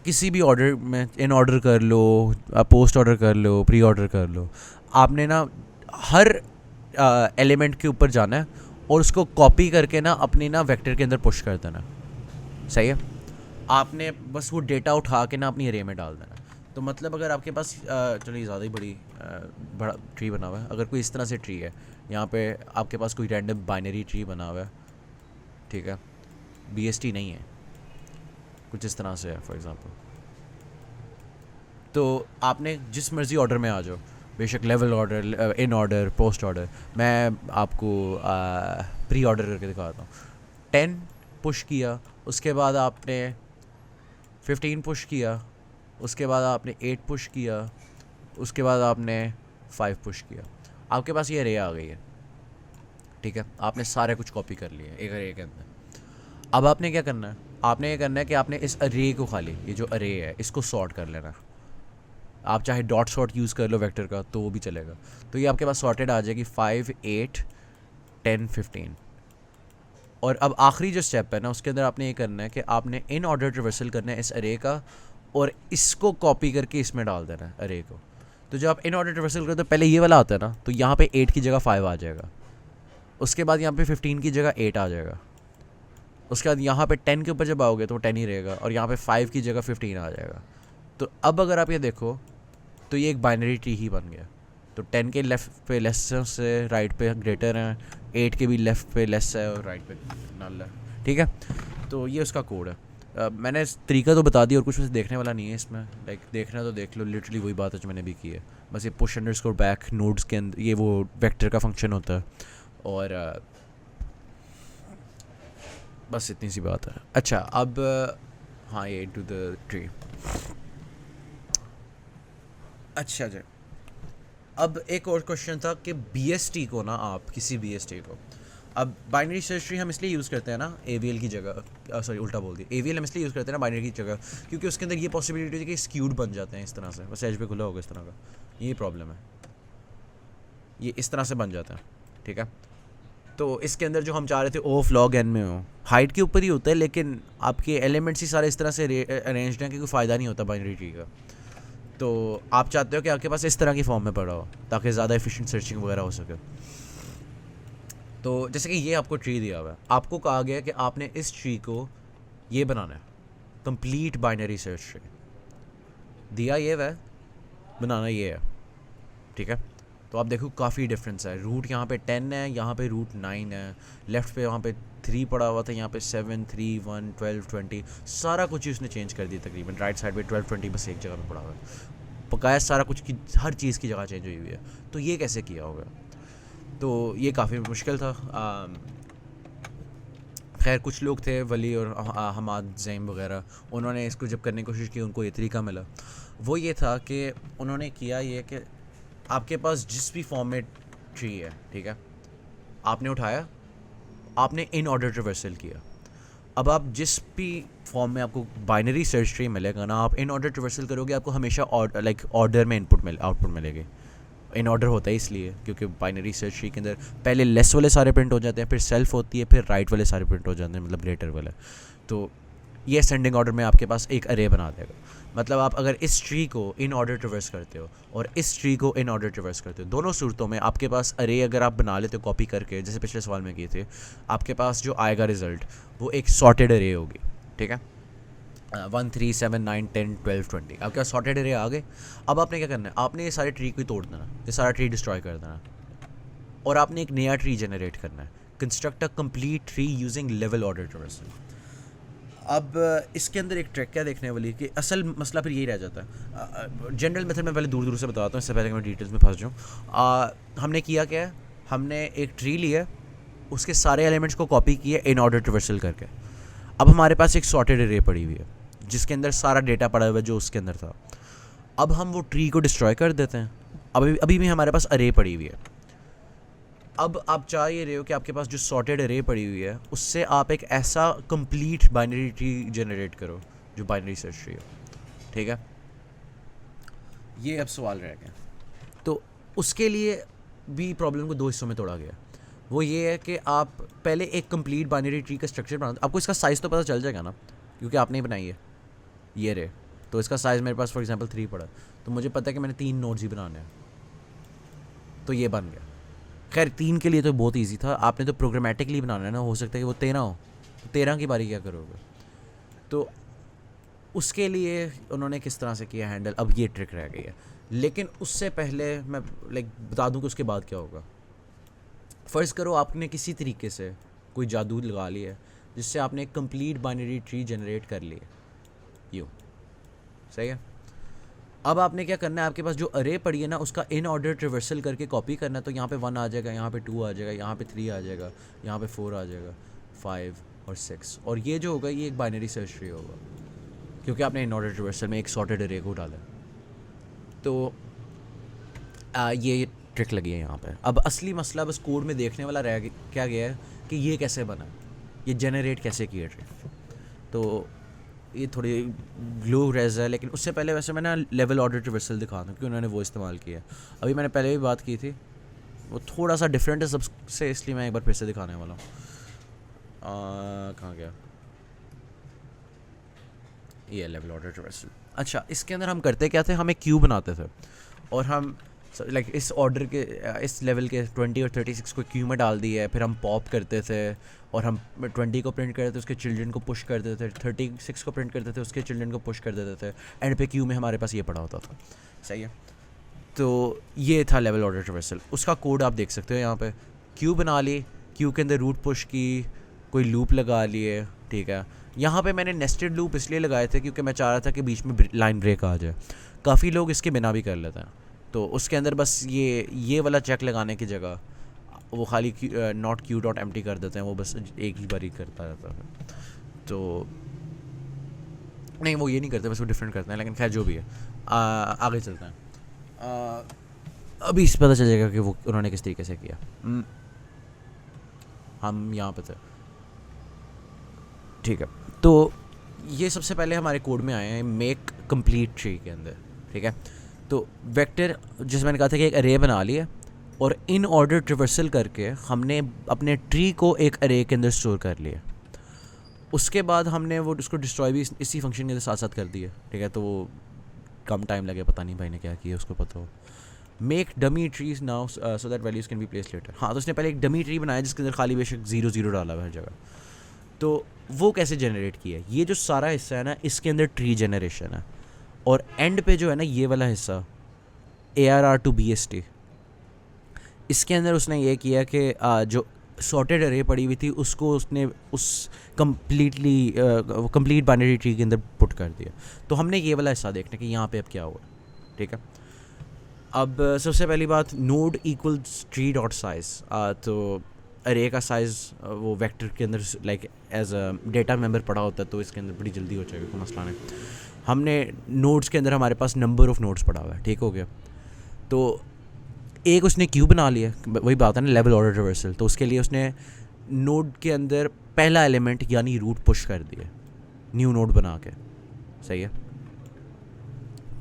किसी भी ऑर्डर में इन ऑर्डर कर लो, पोस्ट ऑर्डर कर लो, प्री ऑर्डर कर लो, आपने ना हर एलिमेंट के ऊपर जाना है और उसको कॉपी करके ना अपनी ना वेक्टर के अंदर पुश कर देना, सही है। आपने बस वो डेटा उठा के ना अपनी अरे में डाल देना। तो मतलब अगर आपके पास चलो ये ज़्यादा ही बड़ा ट्री बना हुआ है, अगर कोई इस तरह से ट्री है, यहाँ पे आपके पास कोई रैंडम बाइनरी ट्री बना हुआ है, ठीक है, BST नहीं है, कुछ इस तरह से है फॉर एग्ज़ाम्पल, तो आपने जिस मर्ज़ी ऑर्डर में आ जाओ, बेशक level order, in order, post order, मैं आपको प्री ऑर्डर करके दिखाता हूँ। 10 पुश किया, उसके बाद आपने 15 पुश किया, उसके बाद आपने 8 पुश किया, उसके बाद आपने 5 पुश किया, आपके पास ये अरे आ गई है, ठीक है, आपने सारे कुछ कॉपी कर लिया एक अरे के अंदर। अब आपने क्या करना है, आपने ये करना है कि आपने इस अरे को खाली, ये जो अरे है इसको सॉर्ट कर लेना। आप चाहे डॉट सॉर्ट यूज़ कर लो वेक्टर का तो वो भी चलेगा, तो ये आपके पास सॉर्टेड आ जाएगी 5, 8, 10, 15। और अब आखिरी जो स्टेप है ना उसके अंदर आपने ये करना है कि आपने इन ऑर्डर रिवर्सल करना है इस अरे का, और इसको कॉपी करके इसमें डाल देना है अरे को। तो जब आप इन ऑर्डर रिवर्सल करो तो पहले ये वाला आता है ना, तो यहाँ पे 8 की जगह 5 आ जाएगा, उसके बाद यहाँ पे 15 की जगह 8 आ जाएगा, उसके बाद यहाँ पे 10 के ऊपर जब आओगे तो 10 ही रहेगा, और यहाँ पे 5 की जगह 15 आ जाएगा। तो अब अगर आप ये देखो तो ये एक बाइनरी ट्री ही बन गया। तो 10 के लेफ़्ट पे लेस से राइट पे ग्रेटर हैं, 8 के भी लेफ़्ट पे लेस है और राइट पे नल है, ठीक है। तो ये उसका कोड है। मैंने तरीका तो बता दिया और कुछ देखने वाला नहीं है इसमें, लाइक देखना तो देख लो, लिटरली वही बात है जो मैंने भी की है, बस ये पुश अंडरस्कोर बैक नोड्स के अंदर ये वो वेक्टर का फंक्शन होता है, और बस इतनी सी बात है। अच्छा अब हाँ ये टू द ट्री, अच्छा जी, अब एक और क्वेश्चन था कि BST को ना, आप किसी BST को अब बाइनरी सर्च ट्री हम इसलिए यूज़ करते हैं ना AVL की जगह, सॉरी उल्टा बोल दिया, AVL हम इसलिए यूज़ करते हैं ना बाइनरी की जगह, क्योंकि उसके अंदर ये पॉसिबिलिटी होती है कि स्क्यूड बन जाते हैं इस तरह से, बस एज पे खुला होगा इस तरह का, ये प्रॉब्लम है, ये इस तरह से बन जाता है, ठीक है। तो इसके अंदर जो हम चाह रहे थे ऑफ लॉग एन में हो, हाइट के ऊपर ही होता है, लेकिन आपके एलिमेंट्स ही सारे इस तरह से अरेंज्ड हैं कि कोई फ़ायदा नहीं होता बाइनरी ट्री का। तो आप चाहते हो कि आपके पास इस तरह की फॉर्म में पड़ा हो ताकि ज़्यादा एफिशिएंट सर्चिंग वगैरह हो सके। तो जैसे कि ये आपको ट्री दिया हुआ है, आपको कहा गया कि आपने इस ट्री को ये बनाना है, कंप्लीट बाइनरी सर्च ट्री दिया ये है, बनाना ये है, ठीक है। तो आप देखो काफ़ी डिफरेंस है, रूट यहाँ पे 10 है, यहाँ पे रूट 9 है, लेफ़्ट पे वहाँ पे 3 पड़ा हुआ था, यहाँ पे 7 3 1 12 20, सारा कुछ ही उसने चेंज कर दिया तकरीबन। राइट साइड पे 12 20 बस एक जगह पे पड़ा हुआ है, बकाया सारा कुछ की हर चीज़ की जगह चेंज हुई हुई है। तो ये कैसे किया होगा, तो ये काफ़ी मुश्किल था। खैर कुछ लोग थे वली और हमाद जैम वगैरह, उन्होंने इसको जब करने की कोशिश की उनको ये तरीका मिला। वो ये था कि उन्होंने किया ये कि आपके पास जिस भी फॉर्म में ट्री है, ठीक है, आपने उठाया, आपने इन ऑर्डर रिवर्सल किया। अब आप जिस भी फॉर्म में आपको बाइनरी सर्च ट्री मिलेगा ना, आप इन ऑर्डर रिवर्सल करोगे, आपको हमेशा ऑर्डर में आउटपुट मिलेगी। इन ऑर्डर होता है इसलिए क्योंकि बाइनरी सर्च ट्री के अंदर पहले लेस वाले सारे प्रिंट हो जाते हैं, फिर सेल्फ होती है, फिर राइट वाले सारे प्रिंट हो जाते हैं, मतलब ग्रेटर वाले। तो ये असेंडिंग ऑर्डर में आपके पास एक अरे बना देगा। मतलब आप अगर इस ट्री को इन ऑर्डर ट्रिवर्स करते हो और इस ट्री को इन ऑर्डर ट्रिवर्स करते हो, दोनों सूरतों में आपके पास अरे अगर आप बना लेते हो कॉपी करके, जैसे पिछले सवाल में किए थे, आपके पास जो आएगा रिजल्ट वो एक सॉर्टेड अरे होगी, ठीक है। 1 3 7 9 10 12 20 आपके पास सॉर्टेड अरे आ गए। अब आपने क्या करना है, आपने ये सारे ट्री को तोड़ देना, ये सारा ट्री डिस्ट्रॉय कर देना, और आपने एक नया ट्री जनरेट करना है। Construct a complete tree using level order traversal. अब इसके अंदर एक ट्रैक क्या देखने वाली कि असल मसला फिर यही रह जाता है। जनरल मेथड में पहले दूर दूर से बताता हूँ, इससे पहले कि मैं डिटेल्स में फंस जाऊँ। हमने किया क्या है, हमने एक ट्री लिया, उसके सारे एलिमेंट्स को कॉपी किया इन ऑर्डर ट्रिवर्सल करके। अब हमारे पास एक सॉर्टेड अरे पड़ी हुई है जिसके अंदर सारा डेटा पड़ा हुआ है जो उसके अंदर था। अब हम वो ट्री को डिस्ट्रॉय कर देते हैं, अभी भी हमारे पास अरे पड़ी हुई है। अब आप चाह ये रहे हो कि आपके पास जो सॉर्टेड अरे पड़ी हुई है उससे आप एक ऐसा कंप्लीट बाइनरी ट्री जनरेट करो जो बाइनरी सर्च ट्री हो, ठीक है। ये अब सवाल रह गया। तो उसके लिए भी प्रॉब्लम को दो हिस्सों में तोड़ा गया। वो ये है कि आप पहले एक कंप्लीट बाइनरी ट्री का स्ट्रक्चर बना, आपको इसका साइज़ तो पता चल जाएगा ना क्योंकि आपने ही बनाई है ये रे। तो इसका साइज़ मेरे पास फॉर एग्जांपल 3 पड़ा, तो मुझे पता है कि मैंने 3 नोड्स ही बनाने हैं, तो ये बन गया। खैर 3 के लिए तो बहुत ईजी था, आपने तो प्रोग्रामेटिकली बनाना है ना, हो सकता है कि वो 13 हो, तो 13 की बारी क्या करोगे। तो उसके लिए उन्होंने किस तरह से किया हैंडल, अब ये ट्रिक रह गई है। लेकिन उससे पहले मैं बता दूं कि उसके बाद क्या होगा। फ़र्ज़ करो आपने किसी तरीके से कोई जादू लगा लिया जिससे आपने एक कंप्लीट बाइनरी ट्री जनरेट कर ली, यूँ सही है। अब आपने क्या करना है, आपके पास जो अरे पड़ी है ना उसका इन ऑर्डर ट्रिवर्सल करके कॉपी करना है। तो यहाँ पे 1 आ जाएगा, यहाँ पे 2 आ जाएगा, यहाँ पे 3 आ जाएगा, यहाँ पे 4 आ जाएगा, 5 और 6, और ये जो होगा ये एक बाइनरी सर्च ट्री होगा क्योंकि आपने इन ऑर्डर ट्रिवर्सल में एक सॉर्टेड अरे को डाला। तो ये ट्रिक लगी है यहाँ पे। अब असली मसला बस कोड में देखने वाला रह क्या गया है कि ये कैसे बना, ये जनरेट कैसे किया ट्रिक। तो ये थोड़ी ग्लो रेज है, लेकिन उससे पहले वैसे मैं ना लेवल ऑर्डर ट्रिवर्सल दिखा दूँ क्योंकि उन्होंने वो इस्तेमाल किया। अभी मैंने पहले भी बात की थी, वो थोड़ा सा डिफरेंट है सबसे, इसलिए मैं एक बार फिर से दिखाने वाला हूँ। कहाँ गया ये लेवल ऑर्डर ट्रिवर्सल। अच्छा, इसके अंदर हम करते क्या थे, हम एक क्यू बनाते थे और हम इस ऑर्डर के इस लेवल के 20 और 36 को क्यू में डाल दिया है, फिर हम पॉप करते थे और हम 20 को प्रिंट करते थे, उसके चिल्ड्रन को पुश कर देते थे, 36 को प्रिंट करते थे, उसके चिल्ड्रन को पुश कर देते थे, एंड पे क्यू में हमारे पास ये पड़ा होता था, सही है। तो ये था लेवल ऑर्डर ट्रिवर्सल। उसका कोड आप देख सकते हो यहाँ पे, क्यू बना ली, क्यू के अंदर रूट पुश की, कोई लूप लगा लिए, ठीक है। यहाँ पे मैंने नेस्टेड लूप इसलिए लगाए थे क्योंकि मैं चाह रहा था कि बीच में लाइन ब्रेक आ जाए। काफ़ी लोग इसके बिना भी कर लेते हैं, तो उसके अंदर बस ये वाला चेक लगाने की जगह वो खाली नॉट क्यू डॉट एम्प्टी कर देते हैं, वो बस एक ही बार ही करता रहता है। तो नहीं, वो ये नहीं करते, बस वो डिफरेंट करते हैं। लेकिन खैर जो भी है, आगे चलते हैं। अभी इस पता चल जाएगा कि वो उन्होंने किस तरीके से किया। हम यहाँ पे थे, ठीक है। तो ये सबसे पहले हमारे कोड में आए हैं मेक कंप्लीट ट्री के अंदर, ठीक है। तो वेक्टर जैसे मैंने कहा था कि एक अरे बना लिया और इन ऑर्डर ट्रिवर्सल करके हमने अपने ट्री को एक अरे के अंदर स्टोर कर लिया। उसके बाद हमने वो उसको डिस्ट्रॉय भी इसी फंक्शन के साथ साथ कर दिया, ठीक है। तो वो कम टाइम लगे, पता नहीं भाई ने क्या किया उसको पता हो। Make dummy trees now so that values can be place later. हाँ, तो उसने पहले एक डमी ट्री बनाया जिसके अंदर खाली बेशक 0 0 डाला हुआ हर जगह। तो वो कैसे जनरेट किया है, ये जो सारा हिस्सा है ना इसके अंदर ट्री जनरेशन है, और एंड पे जो है ना ये वाला हिस्सा ARR to BST, इसके अंदर उसने ये किया कि जो सॉर्टेड अरे पड़ी हुई थी उसको उसने उस कंप्लीट बाइनरी ट्री के अंदर पुट कर दिया। तो हमने ये वाला हिस्सा देखना कि यहाँ पे अब क्या हुआ, ठीक है। अब सबसे पहली बात, node equals tree dot size. तो अरे का साइज़ वो वेक्टर के अंदर like as a data member पड़ा होता है, तो इसके अंदर बड़ी जल्दी हो जाएगा, कोई मसला नहीं। हमने नोड्स के अंदर हमारे पास नंबर ऑफ़ नोड्स पड़ा हुआ है, ठीक हो गया। तो एक उसने क्यू बना लिया, वही बात है ना लेवल ऑर्डर रिवर्सल। तो उसके लिए उसने नोड के अंदर पहला एलिमेंट यानी रूट पुश कर दिया न्यू नोड बना के, सही है।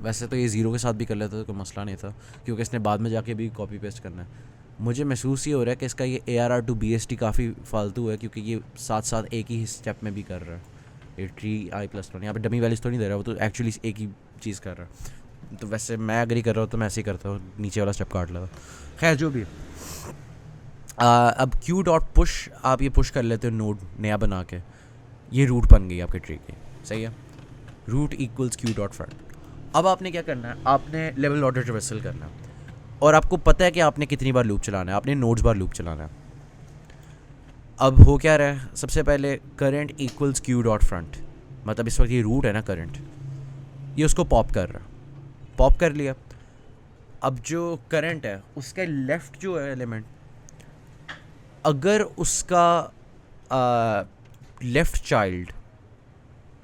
वैसे तो ये 0 के साथ भी कर लेता तो कोई मसला नहीं था, क्योंकि इसने बाद में जाके भी कॉपी पेस्ट करना है। मुझे महसूस ये हो रहा है कि इसका ये ARR to BST काफ़ी फालतू है, क्योंकि ये साथ साथ एक ही स्टेप में भी कर रहा है। ये ट्री i+1 यहाँ पे डमी वैल्यूज तो नहीं दे रहा, वो तो एक्चुअली एक ही चीज़ कर रहा है। तो वैसे मैं अगर ही कर रहा हूँ तो मैं ऐसे ही करता हूँ, नीचे वाला स्टेप काट लेता। खैर जो भी, अब क्यू डॉट पुश आप ये पुश कर लेते हो नोड नया बना के, ये रूट बन गई आपके ट्री की, सही है। Root equals q dot front. अब आपने क्या करना है, आपने लेवल ऑर्डर रिवर्सल करना है, और आपको पता है कि आपने कितनी बार लूप चलाना है, आपने नोड्स बार लूप चलाना है। अब हो क्या रहा है, सबसे पहले current equals q dot front, मतलब इस वक्त ये रूट है ना करंट, ये उसको पॉप कर रहा है, पॉप कर लिया। अब जो करंट है उसका लेफ़्ट जो है एलिमेंट, अगर उसका लेफ़्ट चाइल्ड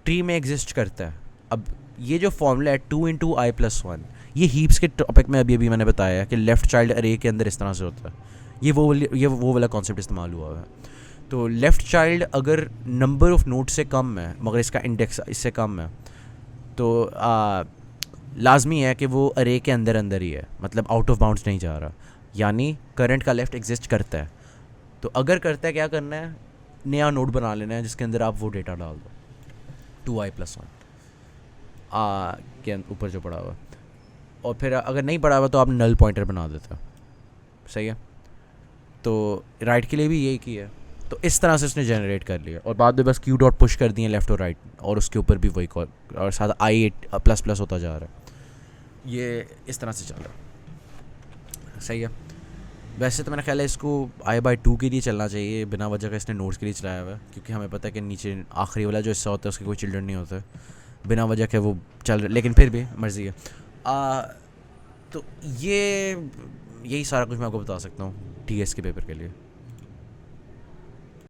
ट्री में एग्जिस्ट करता है, अब ये जो फॉर्मूला है 2 × i+1, ये हीप्स के टॉपिक में अभी मैंने बताया है कि लेफ़्ट चाइल्ड अरे के अंदर इस तरह से होता है। ये वो वाला कॉन्सेप्ट इस्तेमाल हुआ है। तो लेफ़्ट चाइल्ड अगर नंबर ऑफ़ नोड से कम है मगर इसका इंडेक्स इससे कम है, तो लाजमी है कि वो अरे के अंदर अंदर ही है, मतलब आउट ऑफ बाउंड्स नहीं जा रहा, यानी करंट का लेफ़्ट एग्जिस्ट करता है। तो अगर करता है, क्या करना है, नया नोड बना लेना है जिसके अंदर आप वो डेटा डाल दो 2i+1 के ऊपर जो पड़ा हुआ, और फिर अगर नहीं पड़ा हुआ तो आप नल पॉइंटर बना देते हो, सही है। तो राइट के लिए भी यही किया, तो इस तरह से उसने जनरेट कर लिया, और बाद में बस क्यू डॉट पुश कर दिए लेफ़्ट और राइट, और उसके ऊपर भी वही कॉल, और साथ i++ होता जा रहा है। ये इस तरह से चल रहा है, सही है। वैसे तो मेरा ख्याल है इसको i/2 के लिए चलना चाहिए, बिना वजह का इसने नोट्स के लिए चलाया हुआ है, क्योंकि हमें पता है कि नीचे आखिरी वाला जो हिस्सा होता है उसके कोई चिल्ड्रन नहीं होता, बिना वजह के वो चल रहा है, लेकिन फिर भी मर्ज़ी है। तो यही सारा कुछ मैं आपको बता सकता हूँ TS के पेपर के लिए।